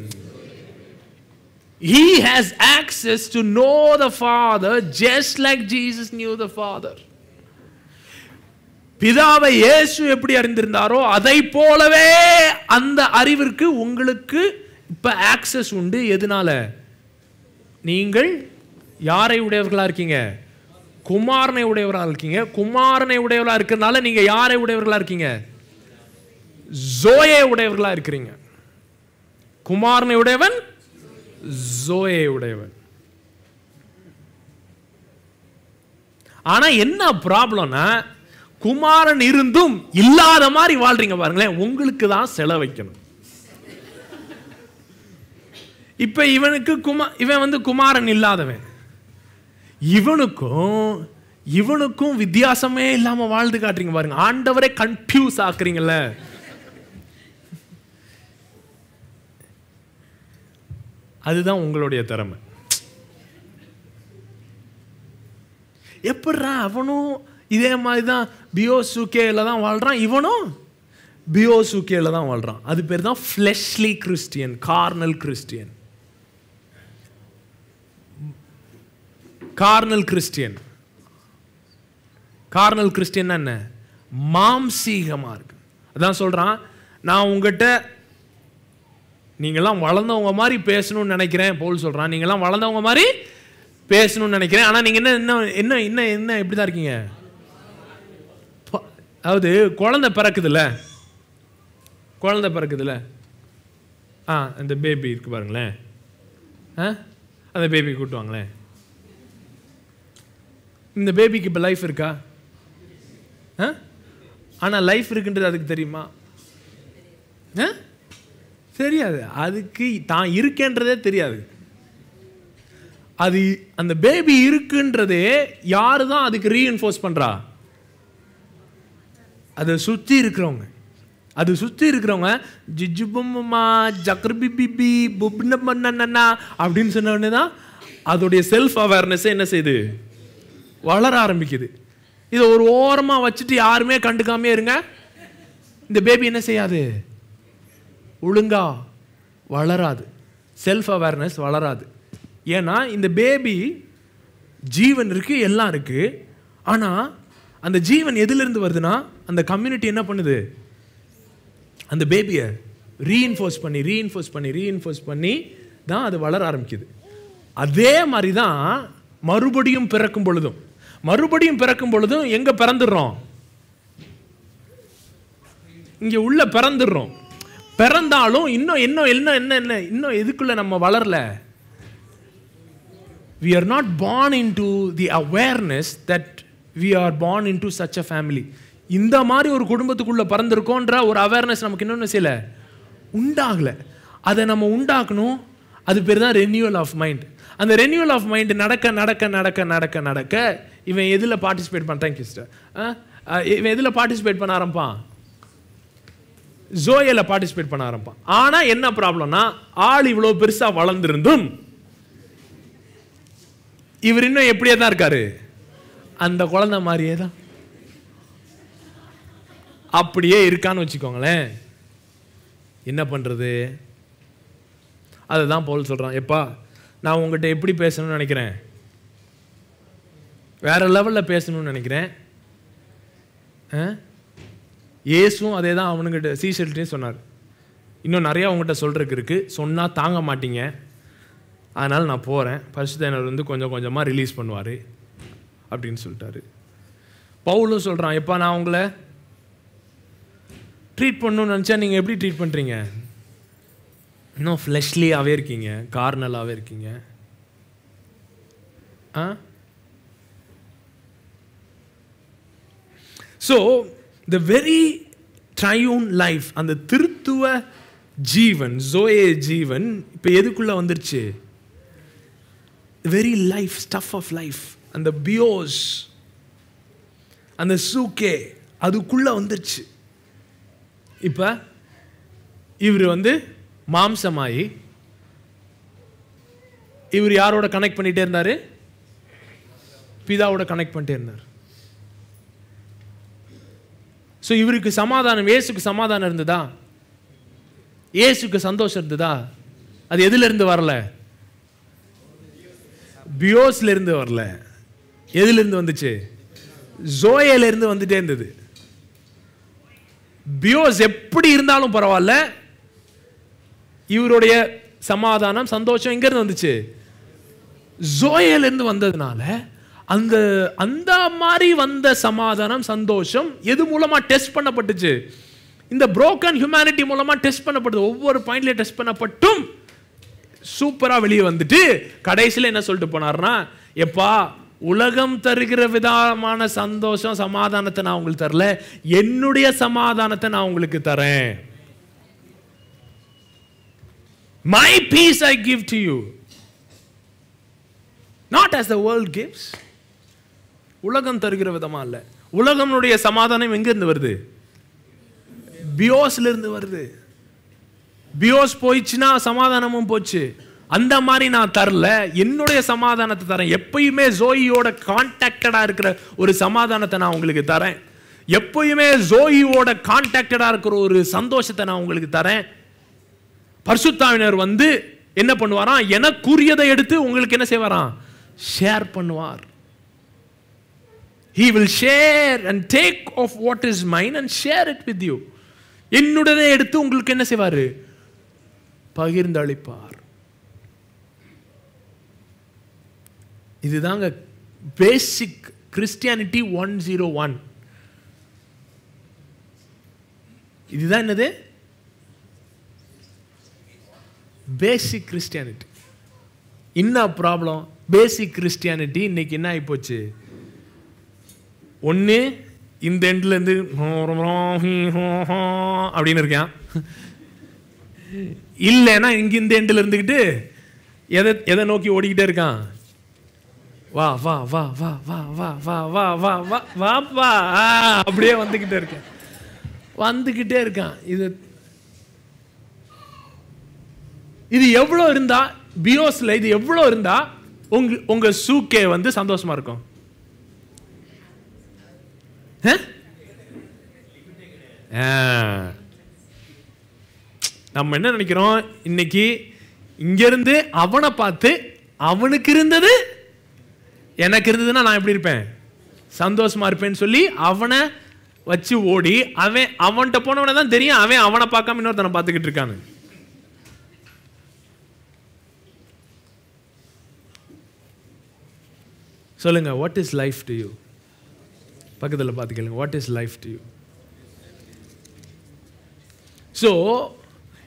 He has access to know the Father just like Jesus knew the Father. பிதாவை இயேசு எப்படி அறிந்திருந்தாரோ அதை போலவே அந்த அறிவிற்கு உங்களுக்கு இப்ப ஆக்சஸ் உண்டு. எதனால? நீங்கள் யாரை உடையவர்களா இருக்கீங்க? குமாரனை உடையவர்களா இருக்கீங்க. குமாரனை உடையவர்களா இருக்கிறதுனால நீங்க யாரை உடையவர்களா இருக்கீங்க? ஜோயே உடையவர்களா இருக்கிறீங்க. குமாரனை உடையவன் ஜோயே உடையவன். ஆனா என்ன ப்ராப்ளம்னா, குமாரன் இருந்தும் இல்லாத மாதிரி வாழ்றீங்க பாருங்களேன். உங்களுக்கு தான் செலவைக்கணும். இப்ப இவனுக்கு இவன் குமாரன் இல்லாதவன். இவனுக்கும் வித்தியாசமே இல்லாம வாழ்ந்து காட்டுறீங்க பாருங்க. ஆண்டவரே கன்ஃபியூஸ் ஆக்குறீங்கல்ல. அதுதான் உங்களுடைய திறமை. எப்படா அவனும் இதே மாதிரி தான் பியோசுகேல தான் வாழ்றான், இவனும் பியோசுகேல தான் வாழ்றான். அது பேர் தான் fleshly Christian, Cornell Christian. Cornell Christian. Cornell Christian என்ன? மாம்சீகமா இருக்கு. அதான் சொல்றான், நான் உங்ககிட்ட நீங்கெல்லாம் வளர்ந்தவங்க மாதிரி பேசணும்னு நினைக்கிறேன். பவுல் சொல்றான், நீங்கெல்லாம் வளர்ந்தவங்க மாதிரி பேசணும்னு நினைக்கிறேன். ஆனா நீங்க என்ன எப்படிதான் இருக்கீங்க? அதாவது குழந்தை பிறக்குதுல்ல, குழந்தை பிறக்குதுல்ல, அந்த பேபி இருக்கு பாருங்களேன், அந்த பேபி கூட்டுவாங்களேன். இந்த பேபிக்கு இப்போ லைஃப் இருக்கா? ஆனால் லைஃப் இருக்குன்றது அதுக்கு தெரியுமா? தெரியாது. அதுக்கு தான் இருக்கேன்றதே தெரியாது. அது அந்த பேபி இருக்குன்றதே யாரு தான் அதுக்கு ரீஎன்ஃபோர்ஸ் பண்றா? அதை சுற்றி இருக்கிறவங்க. அது சுற்றி இருக்கிறவங்க ஜிஜுபம்மா ஜக்ரபி பிபி புப்னா அப்படின்னு சொன்ன உடனே தான் அதோடைய செல்ஃப் அவேர்னஸ் என்ன செய்யுது? வளர ஆரம்பிக்குது. இதை ஒரு ஓரமாக வச்சுட்டு யாருமே கண்டுக்காமே இருங்க, இந்த பேபி என்ன செய்யாது? ஒழுங்கா வளராது. செல்ஃப் அவேர்னஸ் வளராது. ஏன்னா இந்த பேபி ஜீவன் இருக்கு, எல்லாம் இருக்கு. ஆனால் அந்த ஜீவன் எதிலிருந்து வருதுன்னா அந்த கம்யூனிட்டி என்ன பண்ணுது? அந்த பேபியை ரீஇன்ஃபோர்ஸ் பண்ணி தான் அது வளர ஆரம்பிக்குது. அதே மாதிரி தான் மறுபடியும் பிறக்கும் பொழுதும் எங்க பிறந்துடுறோம்? இங்க உள்ள பிறந்துடுறோம். பிறந்தாலும் இன்னும் எதுக்குள்ள நம்ம வளரல. We are not born into the awareness that we are born into such a family. இந்த மாதிரி ஒரு குடும்பத்துக்குள்ள பிறந்திருக்கோன்ற ஒரு அவேர்னஸ் நமக்கு இன்னொன்று செய்யல, உண்டாகல. அதை நம்ம உண்டாக்கணும். அது பேர் தான் ரெனியூவல் ஆஃப் மைண்ட். அந்த ரெனியூவல் ஆஃப் மைண்ட் நடக்க இவன் எதில் பார்ட்டிசிபேட் பண்ண? Thank you sister. இவன் எதில் பார்ட்டிசிபேட் பண்ண ஆரம்பிப்பான்? ஜோயல பார்ட்டிசிபேட் பண்ண ஆரம்பிப்பான். ஆனால் என்ன ப்ராப்ளம்னா, ஆள் இவ்வளோ பெருசாக வளர்ந்துருந்தும் இவர் இன்னும் எப்படியே தான் இருக்காரு, அந்த குழந்தை மாதிரியே தான் அப்படியே இருக்கான்னு வச்சுக்கோங்களேன். என்ன பண்ணுறது? அதை தான் பவுல் சொல்கிறான். எப்பா, நான் உங்கள்கிட்ட எப்படி பேசணும்னு நினைக்கிறேன், வேற லெவலில் பேசணும்னு நினைக்கிறேன். இயேசுவும் அதே தான் அவனுங்கிட்ட சீஷர்கிட்டையும் சொன்னார். இன்னும் நிறையா அவங்ககிட்ட சொல்கிறதுக்கு இருக்குது, சொன்னால் தாங்க மாட்டீங்க, அதனால் நான் போகிறேன், பரிசுத்தர் வந்து கொஞ்சம் கொஞ்சமாக ரிலீஸ் பண்ணுவார் அப்படின்னு சொல்லிட்டாரு. பவுலும் சொல்கிறான், எப்பா நான் உங்களை ட்ரீட் பண்ணணும்னு நினச்சா நீங்கள் எப்படி ட்ரீட் பண்ணுறீங்க? இன்னும் ஃப்ளெஷ்லியாகவே இருக்கீங்க, கார்னலாகவே இருக்கீங்க. So the very triune life, அந்த திருத்துவ ஜீவன், ஜோயே ஜீவன் இப்போ எதுக்குள்ளே வந்துருச்சு? Very life, stuff of life, அந்த பியோஸ், அந்த சூக்கே அதுக்குள்ளே வந்துருச்சு. இப்போ இவர் வந்து மாம்சமாயி இவர் யாரோட கனெக்ட் பண்ணிட்டே இருந்தார்? பிதாவோட கனெக்ட் பண்ணிட்டே இருந்தார். ஸோ இவருக்கு சமாதானம், இயேசுக்கு சமாதானம் இருந்ததா? இயேசுக்கு சந்தோஷம் இருந்ததா? அது எதுல இருந்து வரல? பியோஸ்ல இருந்து வரல. எதுல இருந்து வந்துச்சு? ஜோயேல இருந்து வந்துட்டே இருந்தது. பியோஸ் எப்படி இருந்தாலும் பரவாயில்ல, இவருடைய சமாதானம் சந்தோஷம் எங்க இருந்து வந்துச்சு? ஜோயேல இருந்து வந்ததுனால அந்த அந்த மாதிரி வந்த சமாதானம் சந்தோஷம் எது மூலமா டெஸ்ட் பண்ணப்பட்டுச்சு? இந்த broken humanity மூலமா டெஸ்ட் பண்ணப்பட்டது. ஒவ்வொரு பாயிண்ட்ல டெஸ்ட் பண்ணப்பட்டும் சூப்பரா வெளியே வந்துட்டு கடைசியில் என்ன சொல்லிட்டு போனார்னா, எப்பா உலகம் தருகிற விதமான சந்தோஷம் சமாதானத்தை நான் உங்களுக்கு தரல, என்னுடைய சமாதானத்தை நான் உங்களுக்கு தரேன். My peace I give to you, not as the world gives. உலகம் தருகிற விதமா இல்ல. உலகம்னுடைய சமாதானம் எங்க இருந்து வருது? பியோஸ்ல இருந்து வருது. பியோஸ் போயிடுச்சுன்னா சமாதானமும் போச்சு. அந்த மாதிரி நான் தரல, என்னுடைய சமாதானத்தை தரேன். எப்பயுமே ஜோயியோட கான்டாக்டடா இருக்கிற ஒரு சமாதானத்தை நான் உங்களுக்கு தரேன். எப்பயுமே ஜோயியோட கான்டாக்டடா இருக்கிற ஒரு சந்தோஷத்தை நான் உங்களுக்கு தரேன். பரிசுத்தாவினர் வந்து என்ன பண்ணுவாராம்? எனக்குரியதை எடுத்து உங்களுக்கு என்ன செய்வாராம்? ஷேர் பண்ணுவார். He will share and take of what is mine and share it with you. என்னுடையதை எடுத்து உங்களுக்கு என்ன செய்வாரு? பகிர்ந்து அளிப்பார். இதுதாங்க பேசிக் கிறிஸ்டியானிட்டி 101. இதுதான் என்னது? பேசிக் கிறிஸ்டியானிட்டி. என்ன ப்ராப்ளம்? பேசிக் கிறிஸ்டியானிட்டி இன்னைக்கு என்ன ஆகி போச்சு? ஒன்று இந்த எண்ட்லேருந்து அப்படின்னு இருக்கான், இல்லைன்னா இங்கே இந்த எண்டில் இருந்துக்கிட்டு எதை நோக்கி ஓடிக்கிட்டே இருக்கான்? வா வா வா வா வா வா வா வா வா வா வாப்பா அப்படியே வந்துக்கிட்டே இருக்கான். இது எவ்வளோ இருந்தா பியோஸ்ல இது எவ்வளோ இருந்தா உங்க சூக்கே வந்து சந்தோஷமா இருக்கும்? நம்ம என்ன நினைக்கிறோம், இன்னைக்கு இங்கிருந்து அவனை பார்த்து அவனுக்கு இருந்தது எனக்கு இருந்ததுன்னா நான் எப்படி இருப்பேன்? சந்தோஷமா இருப்பேன்னு சொல்லி அவனை வச்சு ஓடி அவன்கிட்ட போனவனை தான் தெரியும் அவனை பார்க்காம இன்னொருத்தனை பார்த்துக்கிட்டு இருக்கானு. சொல்லுங்க, what is life to you? பக்கத்தில் பார்த்து கேளுங்க, what is life to you? So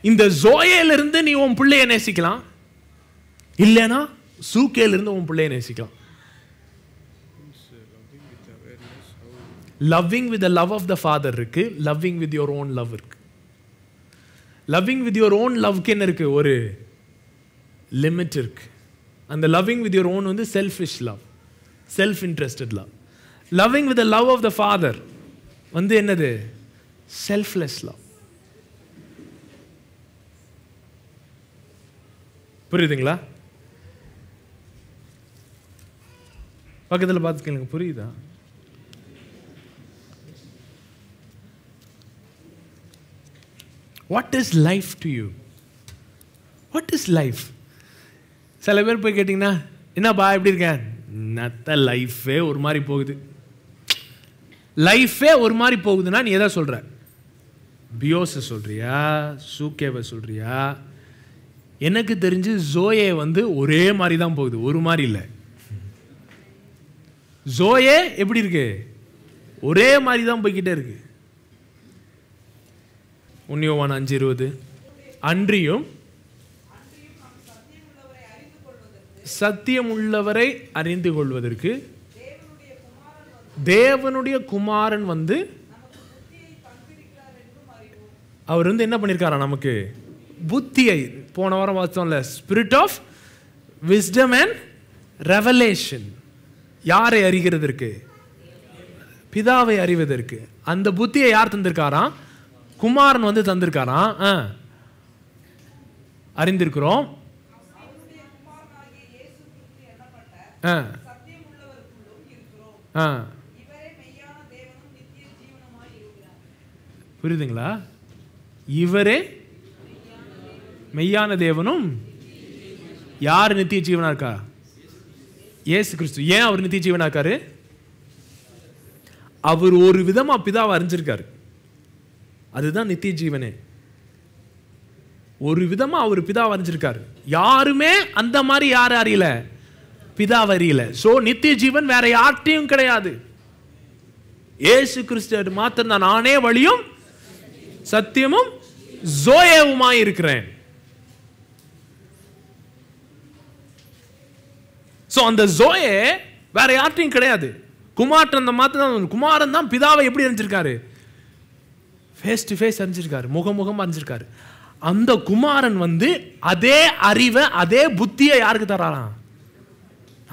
இந்த ஜோயேலிருந்து நீ உன் பிள்ளைய நேசிக்கலாம், இல்லைன்னா சூக்கேலிருந்து உன் பிள்ளைய நேசிக்கலாம். Loving with the love of the Father இருக்கு, loving with your own love இருக்கு. லவ்விங் வித் யுவர் ஓன் லவ்க்கு என்ன இருக்கு? ஒரு லிமிட் இருக்கு. அந்த லவ்விங் வித் யுவர் ஓன் வந்து selfish love, self interested love. Loving with the love of the Father வந்து என்னது? Selfless love. புரியுதுங்களா? பக்கத்தில் பார்த்து கேளுங்க, புரியுதா? What is life to you? What is life? சில பேர் போய் கேட்டிங்கன்னா, என்னப்பா எப்படி இருக்கேன்? நத்த லைஃபே ஒரு மாதிரி போகுது. லைஃபே ஒரு மாதிரி போகுதுன்னா நீ எதை சொல்ற? பியோஸை சொல்றியா, சூக்கேவை சொல்றியா? எனக்கு தெரிஞ்சு ஜோயே வந்து ஒரே மாதிரி தான் போகுது, ஒரு மாதிரி இல்லை. ஜோயே எப்படி இருக்கு? ஒரே மாதிரி தான் போய்கிட்டே இருக்கு. 1 யோவான் 5:20, அன்றியும் சத்தியம் உள்ளவரை அறிந்து கொள்வதற்கு தேவனுடைய குமாரன் வந்து அவர் வந்து என்ன பண்ணியிருக்காரா? நமக்கு புத்தியை, போன வாரம் வாசித்தோம்ல, spirit of wisdom and revelation. யாரை அறிகிறதற்கு? பிதாவை அறிவதற்கு. அந்த புத்தியை யார் தந்திருக்காராம்? குமாரன் வந்து தந்திருக்காராம். அறிந்திருக்கிறோம். புரியுதுங்களா? இவரே மெய்யான தேவனும். யார் நித்திய ஜீவனா இருக்கா? இயேசு கிறிஸ்து. ஏன் அவர் நித்திய ஜீவனா இருக்காரு? அவர் ஒரு விதமா பிதாவை அறிஞ்சிருக்காரு, அதுதான் நித்திய ஜீவனே. ஒரு விதமா அவர் பிதாவை அறிஞ்சிருக்காரு. யாருமே அந்த மாதிரி யாரும் அறியல, பிதாவை அறியல. சோ நித்திய ஜீவன் வேற யார்ட்டையும் கிடையாது, இயேசு கிறிஸ்து மாத்திரம் தான். நானே வழியும் சத்தியமும் ஜோயேவுமாய் இருக்கிறேன். சோ அந்த ஜோயே வேற யார்ட்டையும் கிடையாது, குமாரன் மாத்திரம். குமாரன் தான் பிதாவை எப்படி அறிஞ்சிருக்காரு? ஃபேஸ் டு ஃபேஸ் அறிஞ்சிருக்காரு, முகமுகம் அறிஞ்சிருக்காரு. அந்த குமாரன் வந்து அதே அறிவை, அதே புத்தியை யாருக்கு தராராம்?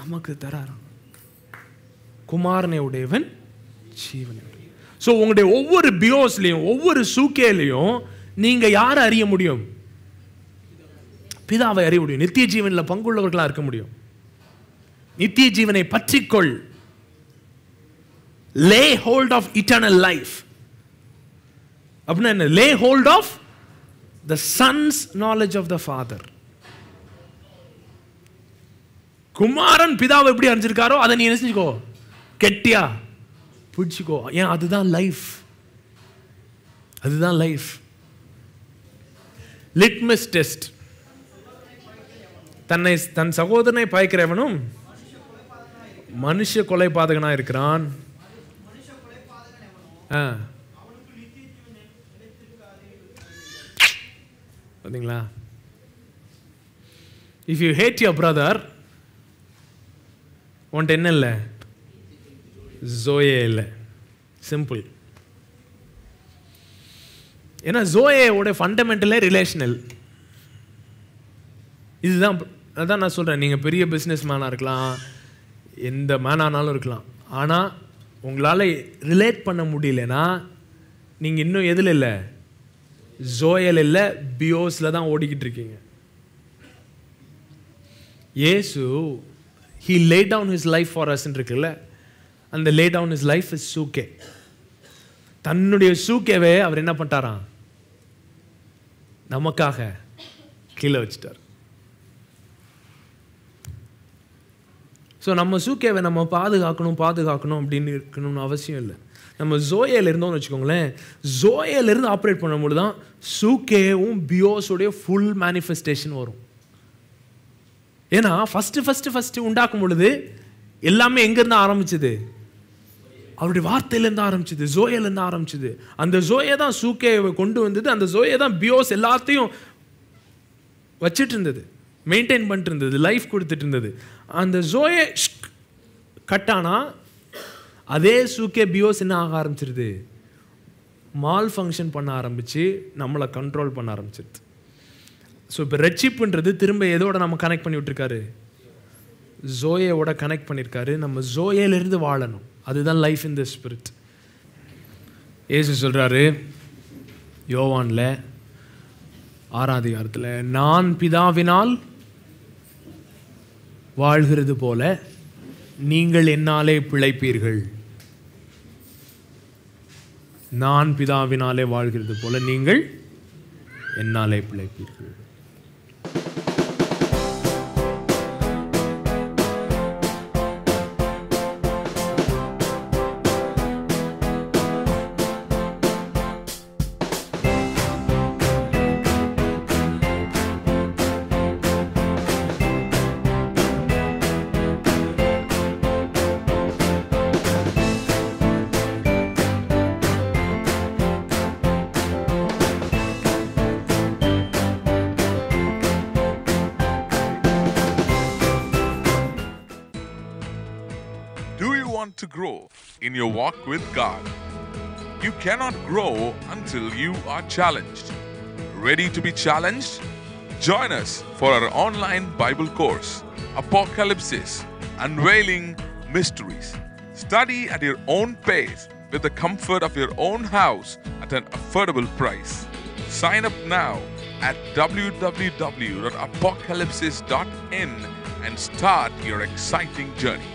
நமக்கு தராராம். குமாரனை உடையவன் ஜீவனை. ஸோ உங்களுடைய ஒவ்வொரு பியோஸ்லையும் ஒவ்வொரு சூக்கேலையும் நீங்க யாரை அறிய முடியும்? பிதாவை அறிய முடியும். நித்திய ஜீவனில் பங்குள்ளவர்களா இருக்க முடியும். நித்திய ஜீவனை பற்றிக்கொள். Lay hold of eternal life. அப்படின்னா என்ன? Lay hold of the son's knowledge of the Father. குமாரன் பிதாவை எப்படி அறிஞ்சிருக்காரோ அதை நீ நினைச்சுக்கோ, கெட்டியா பிடிச்சிக்கோ. ஏன்? அதுதான் லைஃப், அதுதான் லைஃப். Litmus test. தன் சகோதரனை பாய்க்கிறவனும் மனுஷ கொலை பாதகனா இருக்கிறான். பார்த்தீங்களா? If you hate your brother, உன்ட்ட என்ன இல்லை? ஜோயே இல்லை. சிம்பிள். ஏன்னா ஜோயோட ஃபண்டமெண்டலே ரிலேஷனல். இதுதான், அதான் நான் சொல்கிறேன். நீங்கள் பெரிய பிஸ்னஸ் மேனாக இருக்கலாம், எந்த மேனானாலும் இருக்கலாம். ஆனால் உங்களால் ரிலேட் பண்ண முடியலன்னா நீங்கள் இன்னும் எதில் இல்லை? ஜோயல் இல்லை, பியோஸில் தான் ஓடிக்கிட்டு இருக்கீங்க. இயேசு he laid down his life for us இருக்குல்ல, அந்த lay down his life is சூக்கே. தன்னுடைய சூக்கேவே அவர் என்ன பண்ணிட்டாராம்? நமக்காக கீழே வச்சுட்டார். ஸோ நம்ம சூக்கேவை நம்ம பாதுகாக்கணும் அப்படின்னு இருக்கணும்னு அவசியம் இல்லை. நம்ம ஜோயேல இருந்தோம்னு வச்சுக்கோங்களேன், ஜோயேலேருந்து ஆப்ரேட் பண்ணும்போது தான் சூக்கேவும் பியோஸோடைய ஃபுல் மேனிஃபெஸ்டேஷன் வரும். ஏன்னா ஃபஸ்ட்டு உண்டாக்கும் பொழுது எல்லாமே எங்கேருந்து ஆரம்பிச்சது? அவருடைய வார்த்தையிலேருந்து ஆரம்பிச்சது, ஜோயேலேருந்து ஆரம்பிச்சது. அந்த ஜோயே தான் சூக்கேவை கொண்டு வந்தது. அந்த ஜோயே தான் பியோஸ் எல்லாத்தையும் வச்சுட்டு இருந்தது, மெயின்டைன் பண்ணிட்டு இருந்தது, லைஃப் கொடுத்துட்டு இருந்தது. அந்த ஜோயே கட்டானா அதே சூக்கே பியோஸ் என்ன ஆக ஆரம்பிச்சிருது? மால் ஃபங்க்ஷன் பண்ண ஆரம்பித்து நம்மளை கண்ட்ரோல் பண்ண ஆரம்பிச்சிருது. ஸோ இப்போ ரட்சிப்புன்றது திரும்ப எதோட நம்ம கனெக்ட் பண்ணி விட்டுருக்காரு? ஜோயோட கனெக்ட் பண்ணியிருக்காரு. நம்ம ஜோயிலிருந்து வாழணும். அதுதான் லைஃப் இன் தி ஸ்பிரிட். இயேசு சொல்கிறாரு யோவானில் 6ஆம் அதிகாரத்தில், நான் பிதாவினால் வாழ்கிறது போல நீங்கள் என்னாலே பிழைப்பீர்கள். நான் பிதாவினாலே வாழ்கிறது போல நீங்கள் என்னாலே பிழைப்பீர்கள். To grow in your walk with God. You cannot grow until you are challenged. Ready to be challenged? Join us for our online Bible course, Apocalypse, Unveiling Mysteries. Study at your own pace with the comfort of your own house at an affordable price. Sign up now at www.apocalypsis.in and start your exciting journey.